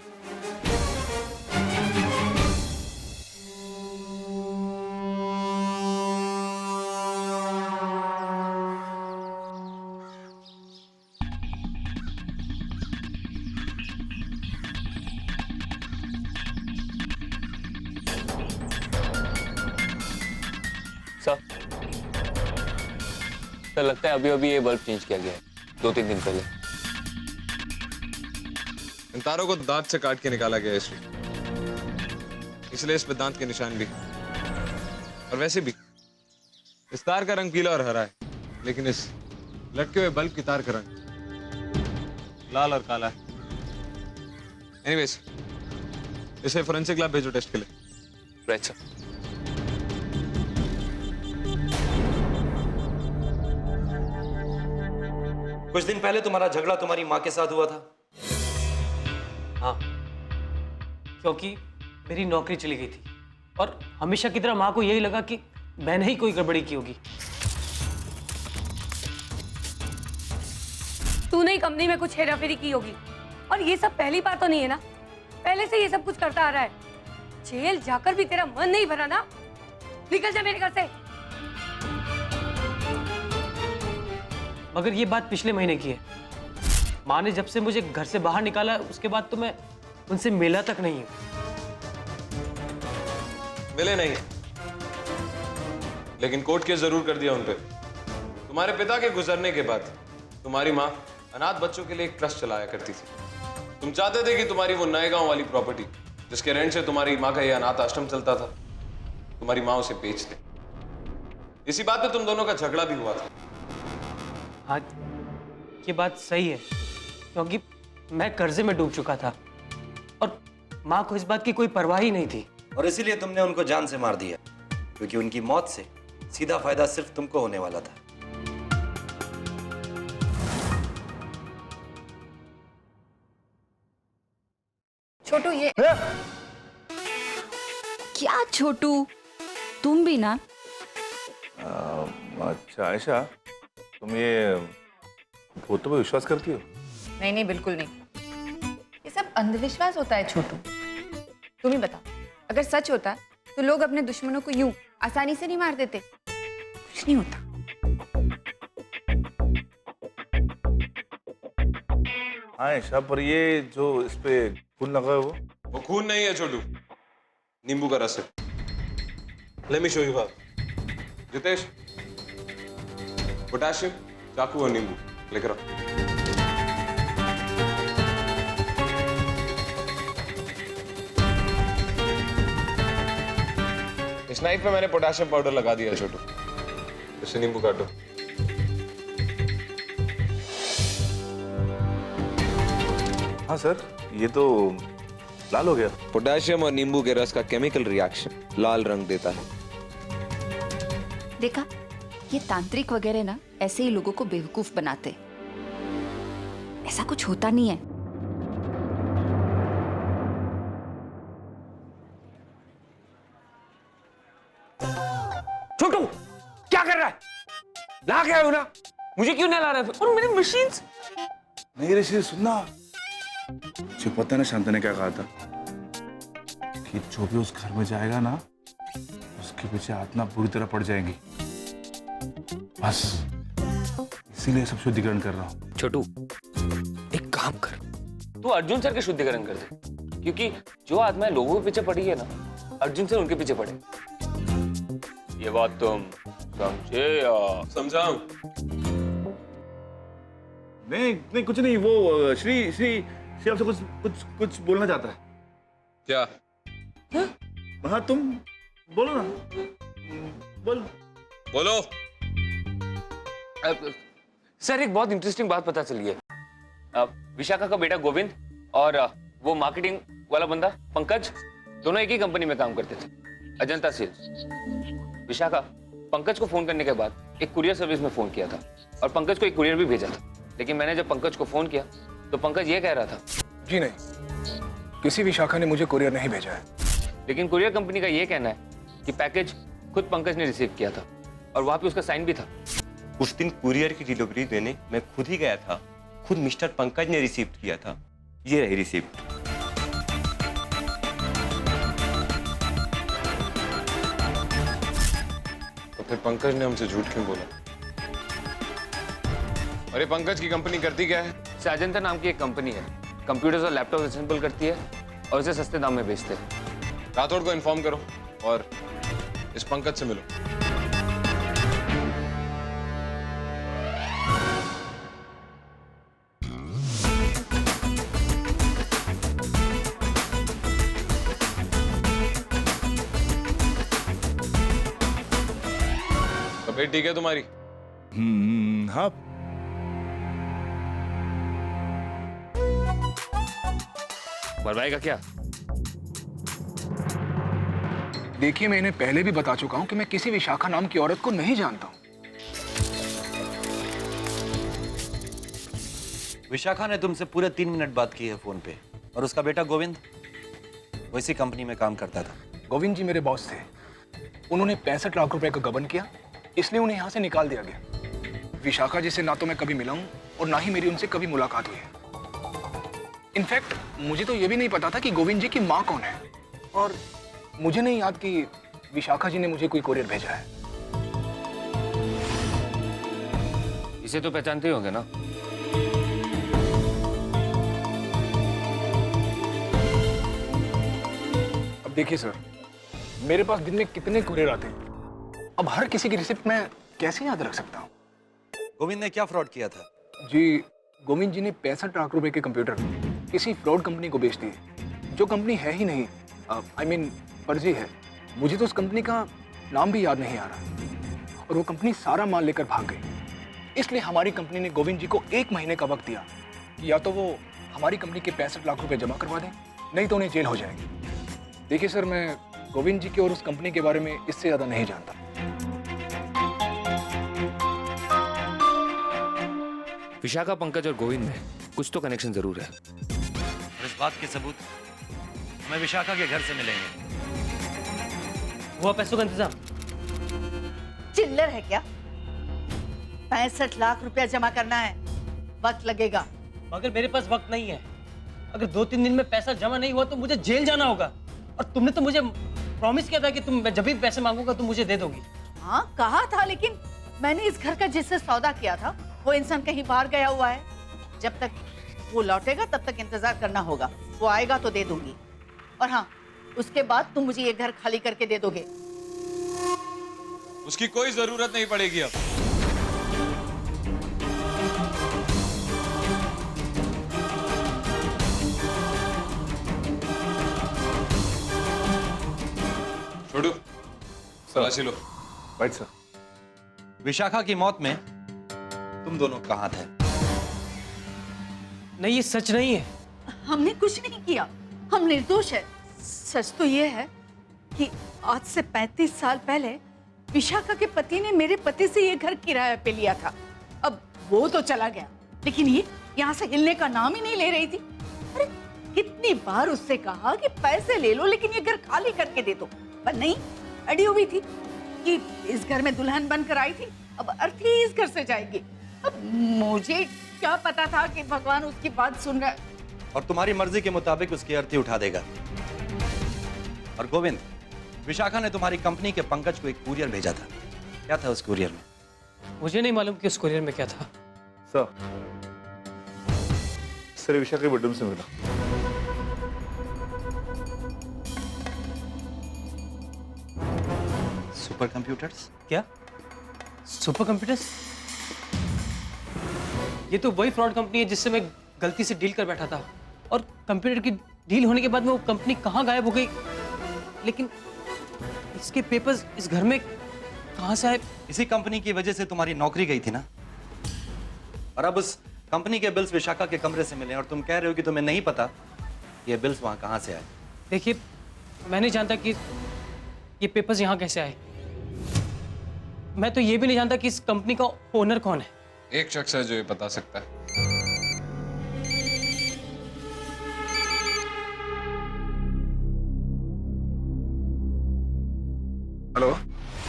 सर लगता है अभी अभी ये बल्ब चेंज किया गया है, 2-3 दिन पहले। इन तारों को दांत से काट के निकाला गया है इसलिए इस पे दांत के निशान भी। और वैसे भी इस तार का रंग पीला और हरा है, लेकिन इस लटके हुए बल्ब की तार का रंग लाल और काला है। एनीवेज, इसे फोरेंसिक लैब भेजो टेस्ट के लिए। Right sir. कुछ दिन पहले तुम्हारा झगड़ा तुम्हारी माँ के साथ हुआ था। हाँ, क्योंकि मेरी नौकरी चली गई थी और हमेशा की तरह माँ को यही लगा कि मैंने ही कोई गड़बड़ी की होगी। तूने ही कंपनी में कुछ हेराफेरी की होगी और ये सब पहली बार तो नहीं है ना? पहले से ये सब कुछ करता आ रहा है। जेल जाकर भी तेरा मन नहीं भरा ना? निकल जा मेरे घर से। मगर ये बात पिछले महीने की है। माँ ने जब से मुझे घर से बाहर निकाला उसके बाद तो मैं उनसे मिला तक नहीं हूं। मिले नहीं, लेकिन कोर्ट केस जरूर कर दिया उन पे। तुम्हारे पिता के गुजरने के बाद तुम्हारी माँ अनाथ बच्चों के लिए एक ट्रस्ट चलाया करती थी। तुम चाहते थे कि तुम्हारी वो नए गांव वाली प्रॉपर्टी जिसके रेंट से तुम्हारी माँ का ये अनाथ आश्रम चलता था, तुम्हारी माँ उसे बेच दे। इसी बात पे तुम दोनों का झगड़ा भी हुआ था। हाँ, ये बात सही है, क्योंकि मैं कर्जे में डूब चुका था और माँ को इस बात की कोई परवाह ही नहीं थी। और इसीलिए तुमने उनको जान से मार दिया, क्योंकि उनकी मौत से सीधा फायदा सिर्फ तुमको होने वाला था। छोटू ये क्या? छोटू तुम भी ना? अच्छा आयशा, तुम ये भूतों पे विश्वास करती हो? नहीं नहीं, बिल्कुल नहीं। ये सब अंधविश्वास होता है छोटू। तुम ही बताओ, अगर सच होता तो लोग अपने दुश्मनों को यूं आसानी से नहीं मार देते। कुछ नहीं होता। हाँ आयशा, पर ये जो इस पे खून लगा है वो खून नहीं है छोटू, नींबू का रस है। Let me show you how. Jitesh, potassium, चाकू और नींबू लेकर आओ। इस नाइफ पे मैंने पोटेशियम पाउडर लगा दिया है छोटू। इससे नींबू काटो। हाँ सर, ये तो लाल हो गया। पोटेशियम और नींबू के रस का केमिकल रिएक्शन लाल रंग देता है। देखा, ये तांत्रिक वगैरह ना ऐसे ही लोगों को बेवकूफ बनाते। ऐसा कुछ होता नहीं है। छोटू क्या कर रहा है? ला के आयो ना, मुझे क्यों नहीं ला रहा था? और मेरी मशीन्स। नहीं ऋषि, सुनना, जो पता है ना शांता ने क्या कहा था कि जो भी उस घर में जाएगा ना उसके पीछे आत्मा बुरी तरह पड़ जाएगी। बस इसीलिए सब शुद्धिकरण कर रहा हूँ। छोटू एक काम कर, तू अर्जुन सर के शुद्धिकरण कर दे, क्योंकि जो आत्माएं लोगों के पीछे पड़ी है ना, अर्जुन सर उनके पीछे पड़े। ये बात तुम समझे या? समझाऊं? नहीं कुछ नहीं, वो श्री श्री श्री आपसे कुछ कुछ कुछ बोलना चाहता है। क्या? हाँ तुम बोलो ना, बोलो। सर एक बहुत इंटरेस्टिंग बात पता चली है। विशाखा का बेटा गोविंद और वो मार्केटिंग वाला बंदा पंकज दोनों एक ही कंपनी में काम करते थे, अजंता सेल्स। विशाखा पंकज को फोन करने के बाद एक कुरियर सर्विस में फोन किया था और पंकज को एक कुरियर भी भेजा था, लेकिन मैंने जब पंकज को फोन किया तो पंकज ये कह रहा था, जी नहीं, किसी विशाखा ने मुझे कुरियर नहीं भेजा है। लेकिन कुरियर कंपनी का ये कहना है कि पैकेज खुद पंकज ने रिसीव किया था और वहां पे उसका साइन भी था। उस दिन कुरियर की डिलीवरी देने मैं खुद ही गया था, खुद मिस्टर पंकज ने रिसीव किया था। ये रही रिसिप्ट। तो फिर पंकज ने हमसे झूठ क्यों बोला? अरे पंकज की कंपनी करती क्या है? अजंता नाम की एक कंपनी है, कंप्यूटर्स और लैपटॉप असेंबल करती है और उसे सस्ते दाम में बेचते हैं। राठौड़ को इन्फॉर्म करो और इस पंकज से मिलो। तबीयत ठीक है तुम्हारी? हाँ। मरवाएगा क्या? देखिए मैं इन्हें पहले भी बता चुका हूं कि मैं किसी विशाखा नाम की औरत को नहीं जानता हूं। विशाखा ने तुमसे पूरे 3 मिनट बात की है फोन पे। और उसका बेटा गोविंद वो इसी कंपनी में काम करता था। गोविंद जी मेरे बॉस थे, उन्होंने 65 लाख रुपए का गबन किया, इसलिए उन्हें यहाँ से निकाल दिया गया। विशाखा जी से ना तो मैं कभी मिला हूँ और ना ही मेरी उनसे कभी मुलाकात हुई है। इनफैक्ट मुझे तो ये भी नहीं पता था कि गोविंद जी की माँ कौन है, और मुझे नहीं याद कि विशाखा जी ने मुझे कोई कोरियर भेजा है। इसे तो पहचानते होंगे ना? अब देखिए सर, मेरे पास दिन में कितने कुरियर आते हैं, अब हर किसी की रिसिप्ट मैं कैसे याद रख सकता हूँ? गोविंद ने क्या फ्रॉड किया था? जी, गोविंद जी ने 65 लाख रुपए के कंप्यूटर किसी फ्रॉड कंपनी को बेच दिए, जो कंपनी है ही नहीं, आई मीन फर्जी है। मुझे तो उस कंपनी का नाम भी याद नहीं आ रहा, और वो कंपनी सारा माल लेकर भाग गई। इसलिए हमारी कंपनी ने गोविंद जी को 1 महीने का वक्त दिया कि या तो वो हमारी कंपनी के 65 लाख रुपए जमा करवा दें, नहीं तो उन्हें जेल हो जाएगी। देखिए सर, मैं गोविंद जी के और उस कंपनी के बारे में इससे ज्यादा नहीं जानता। विशाखा, पंकज और गोविंद में कुछ तो कनेक्शन जरूर है। और इस बात के सबूत हमें विशाखा के घर से मिलेंगे। हुआ पैसों का इंतजाम? चिल्लर है क्या? 65 लाख रुपया जमा करना है, वक्त लगेगा। मगर मेरे पास वक्त नहीं है। अगर 2-3 दिन में पैसा जमा नहीं हुआ तो मुझे जेल जाना होगा, और तुमने तो मुझे प्रॉमिस किया था कि तुम जब भी पैसे मांगूंगा तुम मुझे दे दोगी। हाँ कहा था, लेकिन मैंने इस घर का जिससे सौदा किया था वो इंसान कहीं बाहर गया हुआ है। जब तक वो लौटेगा तब तक इंतजार करना होगा। वो आएगा तो दे दूंगी, और हाँ उसके बाद तुम मुझे ये घर खाली करके दे दोगे। उसकी कोई जरूरत नहीं पड़ेगी अब। छोड़ो, तलाशी लो। Right sir. विशाखा की मौत में तुम दोनों कहाँ थे? नहीं, ये सच नहीं है। हमने कुछ नहीं किया, हम निर्दोष है। सच तो ये है कि आज से 35 साल पहले विशाखा के पति ने मेरे पति से ये घर किराए पे लिया था। अब वो तो चला गया, लेकिन ये यहाँ से हिलने का नाम ही नहीं ले रही थी। अरे कितनी बार उससे कहा कि पैसे ले लो लेकिन ये घर खाली करके दे दो, पर नहीं, अड़ी हुई थी कि इस घर में दुल्हन बनकर आई थी, अब अर्थी इस घर से जाएगी। अब मुझे क्या पता था कि भगवान उसकी बात सुन रहा है। और तुम्हारी मर्जी के मुताबिक उसकी अर्थी उठा देगा। और गोविंद, विशाखा ने तुम्हारी कंपनी के पंकज को एक कुरियर भेजा था। क्या था उस कुरियर में? मुझे नहीं मालूम कि उस कुरियर में क्या था। सर विशाखा के बेडरूम से मिला। Super computers? क्या सुपर कंप्यूटर्स? ये तो वही फ्रॉड कंपनी है जिससे मैं गलती से डील कर बैठा था, और कंप्यूटर की डील होने के बाद में वो कंपनी कहाँ गायब हो गई। लेकिन इसके पेपर्स इस घर में कहाँ से आए? इसी कंपनी की वजह से तुम्हारी नौकरी गई थी ना। और अब उस कंपनी के बिल्स विशाखा के कमरे से मिले और तुम कह रहे हो कि तुम्हें नहीं पता ये बिल्स वहां कहां से आए। देखिए, मैं नहीं जानता कि ये पेपर्स यहाँ कैसे आए। मैं तो ये भी नहीं जानता कि इस कंपनी का ओनर कौन है। एक शख्स है जो ये बता सकता है। हेलो,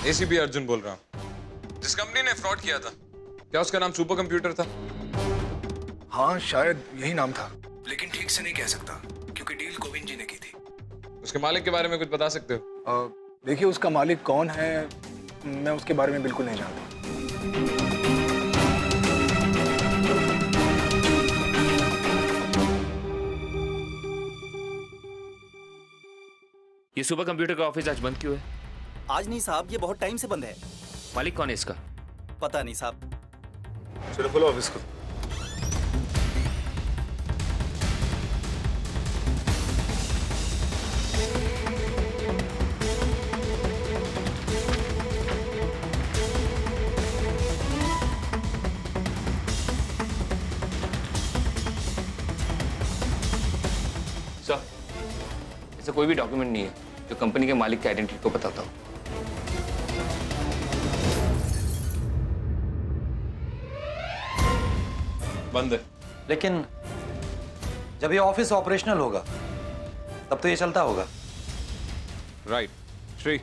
एसीपी अर्जुन बोल रहा हूँ। जिस कंपनी ने फ्रॉड किया था, क्या उसका नाम सुपर कंप्यूटर था? हाँ, शायद यही नाम था, लेकिन ठीक से नहीं कह सकता क्योंकि डील गोविंद जी ने की थी। उसके मालिक के बारे में कुछ बता सकते हो? देखिए, उसका मालिक कौन है मैं उसके बारे में बिल्कुल नहीं जानता। ये सुपर कंप्यूटर का ऑफिस आज बंद क्यों है? आज नहीं साहब, ये बहुत टाइम से बंद है। मालिक कौन है इसका? पता नहीं साहब। चलो खोलो ऑफिस को। सर, ऐसा कोई भी डॉक्यूमेंट नहीं है जो कंपनी के मालिक की आइडेंटिटी को बताता हो। बंद है। लेकिन जब ये ऑफिस ऑपरेशनल होगा तब तो ये चलता होगा। राइट। श्री,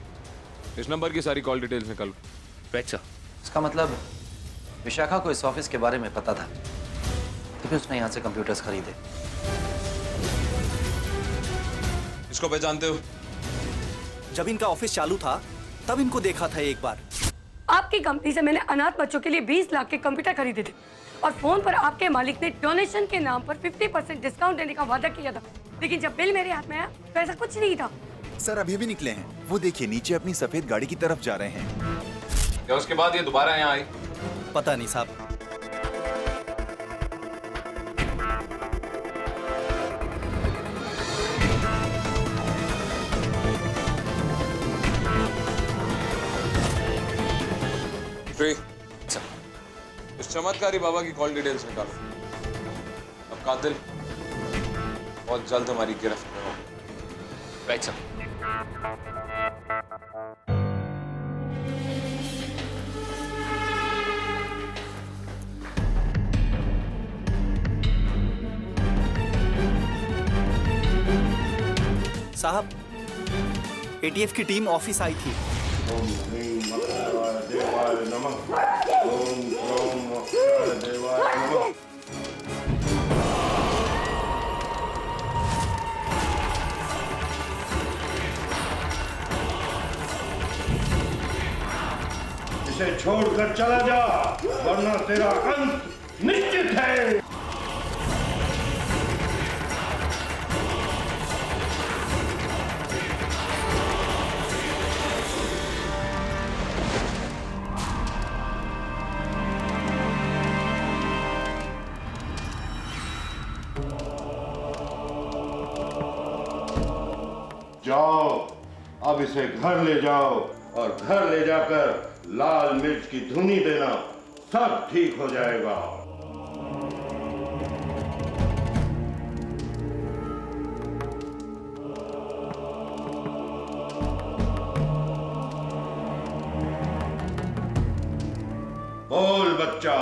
इस नंबर की सारी कॉल डिटेल्स निकालो। Right sir. इसका मतलब विशाखा को इस ऑफिस के बारे में पता था, तभी उसने यहाँ से कंप्यूटर्स खरीदे। इसको पहचानते हो? जब इनका ऑफिस चालू था तब इनको देखा था एक बार। आपकी कंपनी से मैंने अनाथ बच्चों के लिए 20 लाख के कंप्यूटर खरीदे थे और फोन पर आपके मालिक ने डोनेशन के नाम पर 50% डिस्काउंट देने का वादा किया था, लेकिन जब बिल मेरे हाथ में आया तो ऐसा कुछ नहीं था। सर अभी भी निकले हैं, वो देखिए नीचे अपनी सफेद गाड़ी की तरफ जा रहे हैं। क्या उसके बाद ये दोबारा यहाँ आई? पता नहीं साहब। इस चमत्कारी बाबा की कॉल डिटेल्स निकालो। अब कातिल बहुत जल्द हमारी गिरफ्त में हो। Right sir. साहब, एटीएफ की टीम ऑफिस आई थी। ओम ह्रीं अक्षराय देवाय नमः। ओम ह्रीं अक्षराय देवाय नमः। इसे छोड़कर चला जा, वरना तेरा अंत निश्चित है। जाओ, अब इसे घर ले जाओ और घर ले जाकर लाल मिर्च की धुनी देना, सब ठीक हो जाएगा। बोल बच्चा।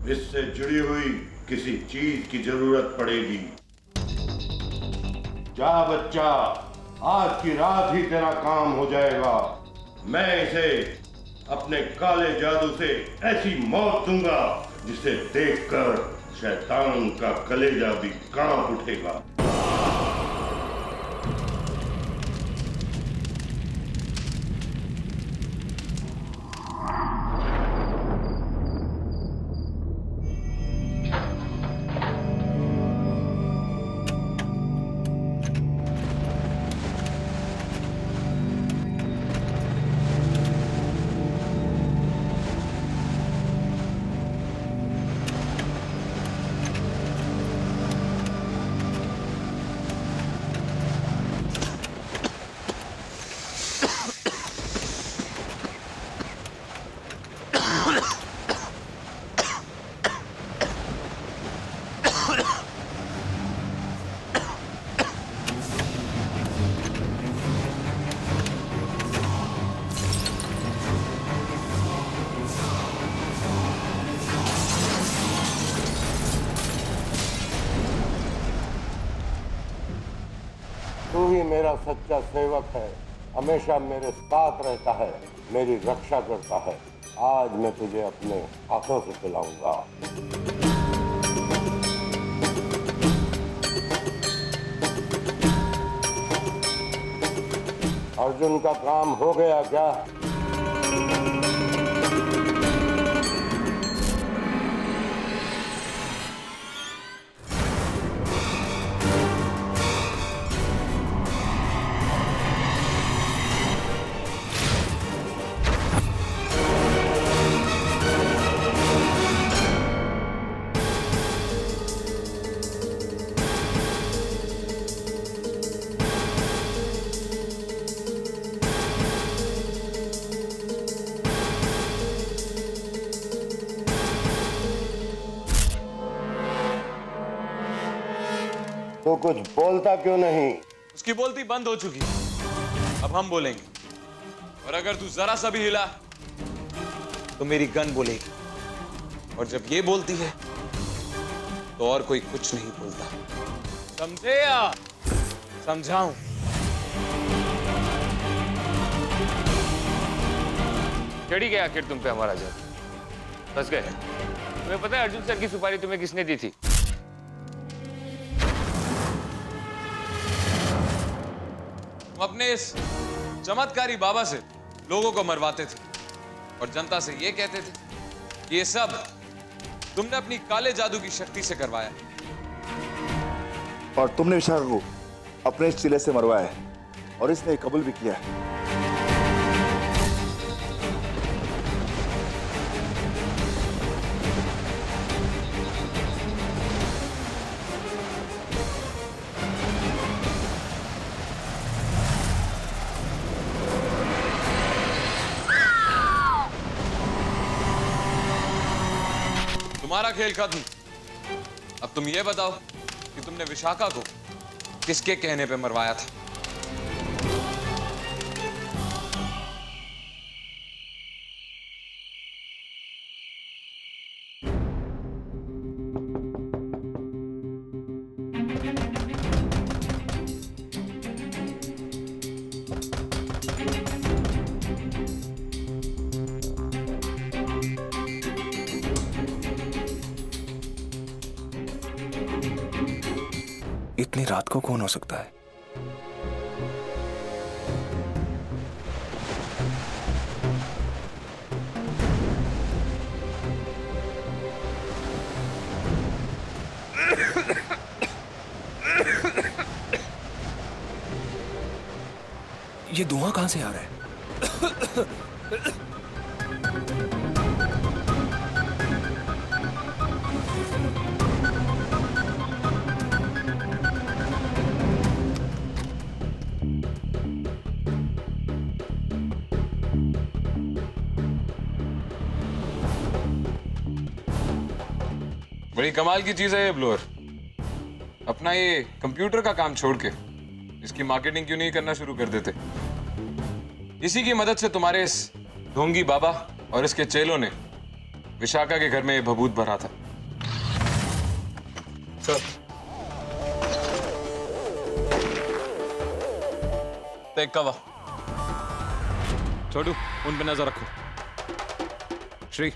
इससे जुड़ी हुई किसी चीज की जरूरत पड़ेगी। जा बच्चा, आज की रात ही तेरा काम हो जाएगा। मैं इसे अपने काले जादू से ऐसी मौत दूंगा जिसे देखकर शैतान का कलेजा भी कांप उठेगा। तू ही मेरा सच्चा सेवक है, हमेशा मेरे साथ रहता है, मेरी रक्षा करता है। आज मैं तुझे अपने हाथों से पिलाऊंगा। अर्जुन का काम हो गया क्या? तो कुछ बोलता क्यों नहीं? उसकी बोलती बंद हो चुकी, अब हम बोलेंगे। और अगर तू जरा सा भी हिला तो मेरी गन बोलेगी, और जब ये बोलती है तो और कोई कुछ नहीं बोलता। समझे या समझाऊं? चढ़ी गया आखिर तुम पे हमारा जादू, फंस गए। तुम्हें पता है अर्जुन सर की सुपारी तुम्हें किसने दी थी? तुम अपने इस चमत्कारी बाबा से लोगों को मरवाते थे और जनता से ये कहते थे कि ये सब तुमने अपनी काले जादू की शक्ति से करवाया। और तुमने विशाखा को अपने इस चिले से मरवाया है और इसने कबूल भी किया है। तुम्हारा खेल खत्म। अब तुम ये बताओ कि तुमने विशाखा को किसके कहने पे मरवाया था? इतनी रात को कौन हो सकता है? ये धुआं कहां से आ रहा है? बड़ी कमाल की चीज है ये ब्लोअर। अपना ये कंप्यूटर का काम छोड़ के इसकी मार्केटिंग क्यों नहीं करना शुरू कर देते? इसी की मदद से तुम्हारे इस ढोंगी बाबा और इसके चेलों ने विशाखा के घर में ये भभूत भरा था। Sir, take cover. छोटू, उन पे नजर रखो। श्री,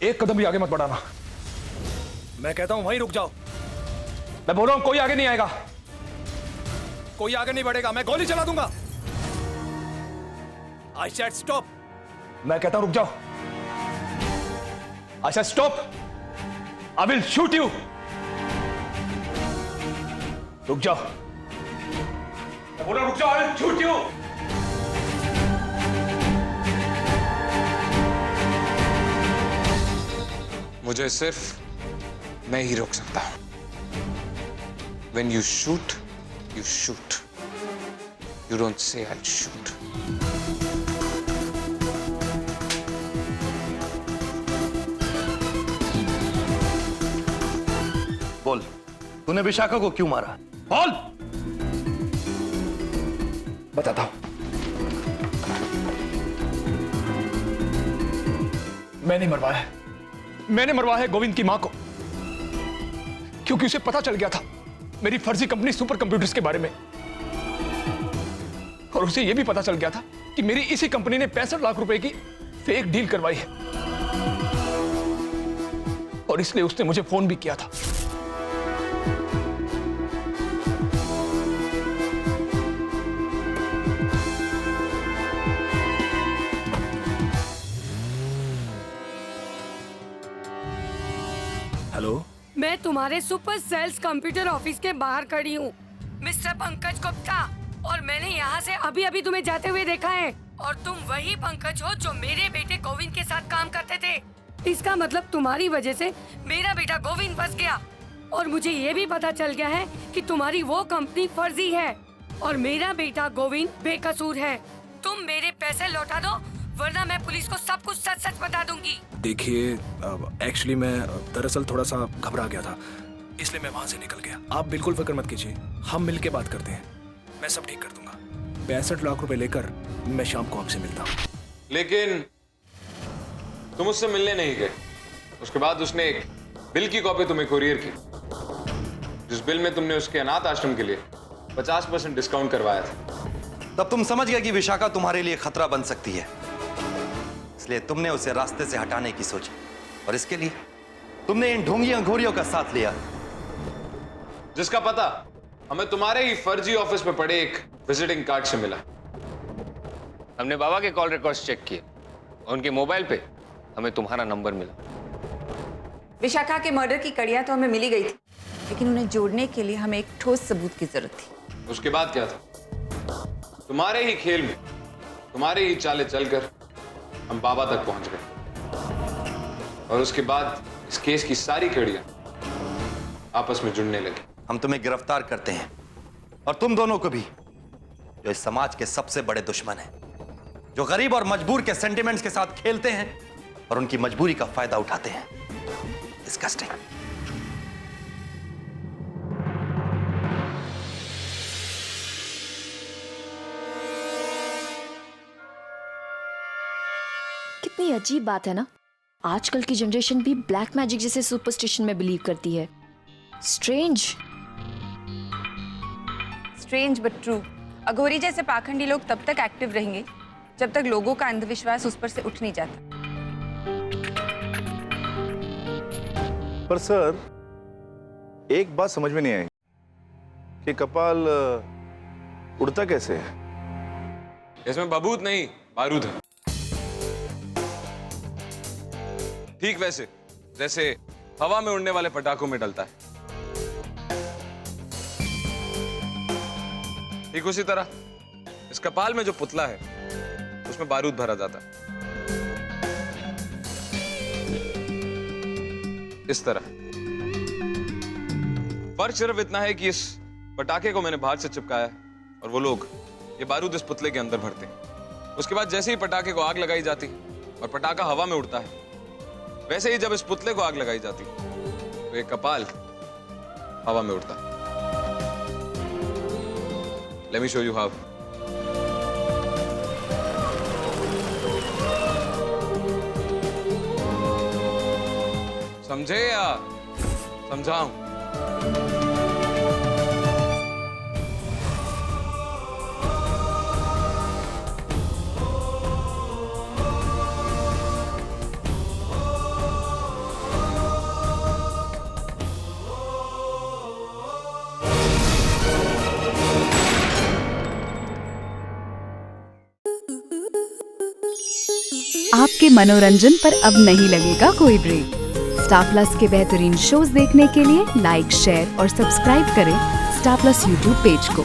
एक कदम भी आगे मत बढ़ाना। मैं कहता हूं वहीं रुक जाओ। मैं बोल रहा हूं कोई आगे नहीं आएगा, कोई आगे नहीं बढ़ेगा, मैं गोली चला दूंगा। I said stop. मैं कहता हूं रुक जाओ। I said stop. I will shoot you. रुक जाओ। मैं बोल रहा हूं रुक जाओ। I will shoot you. मुझे सिर्फ मैं ही रोक सकता हूं। When you shoot, you shoot. You don't say I'll shoot. बोल, तूने विशाखा को क्यों मारा? बोल। बताता हूं। मैंने मरवाया है। मैंने मरवाया है गोविंद की मां को, क्योंकि उसे पता चल गया था मेरी फर्जी कंपनी सुपर कंप्यूटर्स के बारे में, और उसे यह भी पता चल गया था कि मेरी इसी कंपनी ने 65 लाख रुपए की फेक डील करवाई है, और इसलिए उसने मुझे फोन भी किया था। हेलो, मैं तुम्हारे सुपर सेल्स कंप्यूटर ऑफिस के बाहर खड़ी हूँ, मिस्टर पंकज गुप्ता, और मैंने यहाँ से अभी अभी तुम्हें जाते हुए देखा है, और तुम वही पंकज हो जो मेरे बेटे गोविंद के साथ काम करते थे। इसका मतलब तुम्हारी वजह से मेरा बेटा गोविंद फंस गया, और मुझे ये भी पता चल गया है कि तुम्हारी वो कंपनी फर्जी है और मेरा बेटा गोविंद बेकसूर है। तुम मेरे पैसे लौटा दो, वरना मैं पुलिस को सब कुछ सच सच बता दूंगी। देखिए, एक्चुअली मैं दरअसल थोड़ा सा घबरा गया था, इसलिए मैं वहां से निकल गया। आप बिल्कुल फिक्र मत कीजिए, हम मिलके बात करते हैं, मैं सब ठीक कर दूंगा। 65 लाख रुपए लेकर मैं शाम को आपसे मिलता हूँ। लेकिन तुम उससे मिलने नहीं गए। उसके बाद उसने एक बिल की कॉपी तुम्हें कुरियर की, जिस बिल में तुमने उसके अनाथ आश्रम के लिए 50% डिस्काउंट करवाया था। तब तुम समझ गए कि विशाखा तुम्हारे लिए खतरा बन सकती है, इसलिए तुमने उसे रास्ते से हटाने की सोची, और इसके लिए तुमने इन ढोंगी अंगूरियों का साथ लिया, जिसका पता हमें तुम्हारे ही फर्जी ऑफिस में पड़े एक विजिटिंग कार्ड से मिला। हमने बाबा के कॉल रिकॉर्ड्स चेक किए, उनके मोबाइल पे हमें तुम्हारा नंबर मिला। विशाखा के मर्डर की कड़ियां तो हमें मिली गई थी, लेकिन उन्हें जोड़ने के लिए हमें एक ठोस सबूत की जरूरत थी। उसके बाद क्या था? तुम्हारे ही खेल में, तुम्हारे ही चाले चलकर हम बाबा तक पहुंच गए, और उसके बाद इस केस की सारी कड़ियां आपस में जुड़ने लगी। हम तुम्हें गिरफ्तार करते हैं, और तुम दोनों को भी, जो इस समाज के सबसे बड़े दुश्मन हैं, जो गरीब और मजबूर के सेंटिमेंट्स के साथ खेलते हैं और उनकी मजबूरी का फायदा उठाते हैं। डिस्गस्टिंग। कितनी अजीब बात है ना, आजकल की जनरेशन भी ब्लैक मैजिक जैसे सुपरस्टिशन में बिलीव करती है। Strange but true. अघोरी जैसे पाखंडी लोग तब तक एक्टिव रहेंगे जब तक लोगों का अंधविश्वास उस पर से उठ नहीं जाता। पर सर, एक बात समझ में नहीं आई कि कपाल उड़ता कैसे है? इसमें बबूत नहीं, बारूद है। ठीक वैसे जैसे हवा में उड़ने वाले पटाखों में डलता है, ठीक उसी तरह इस कपाल में जो पुतला है उसमें बारूद भरा जाता है, इस तरह। फर्क सिर्फ इतना है कि इस पटाखे को मैंने बाहर से चिपकाया और वो लोग ये बारूद इस पुतले के अंदर भरते हैं। उसके बाद जैसे ही पटाखे को आग लगाई जाती और पटाखा हवा में उड़ता है। वैसे ही जब इस पुतले को आग लगाई जाती तो ये कपाल हवा में उड़ता। Let me show you how. समझे या समझाऊं? आपके मनोरंजन पर अब नहीं लगेगा कोई ब्रेक। स्टार प्लस के बेहतरीन शोज देखने के लिए लाइक, शेयर और सब्सक्राइब करें स्टार प्लस यूट्यूब पेज को।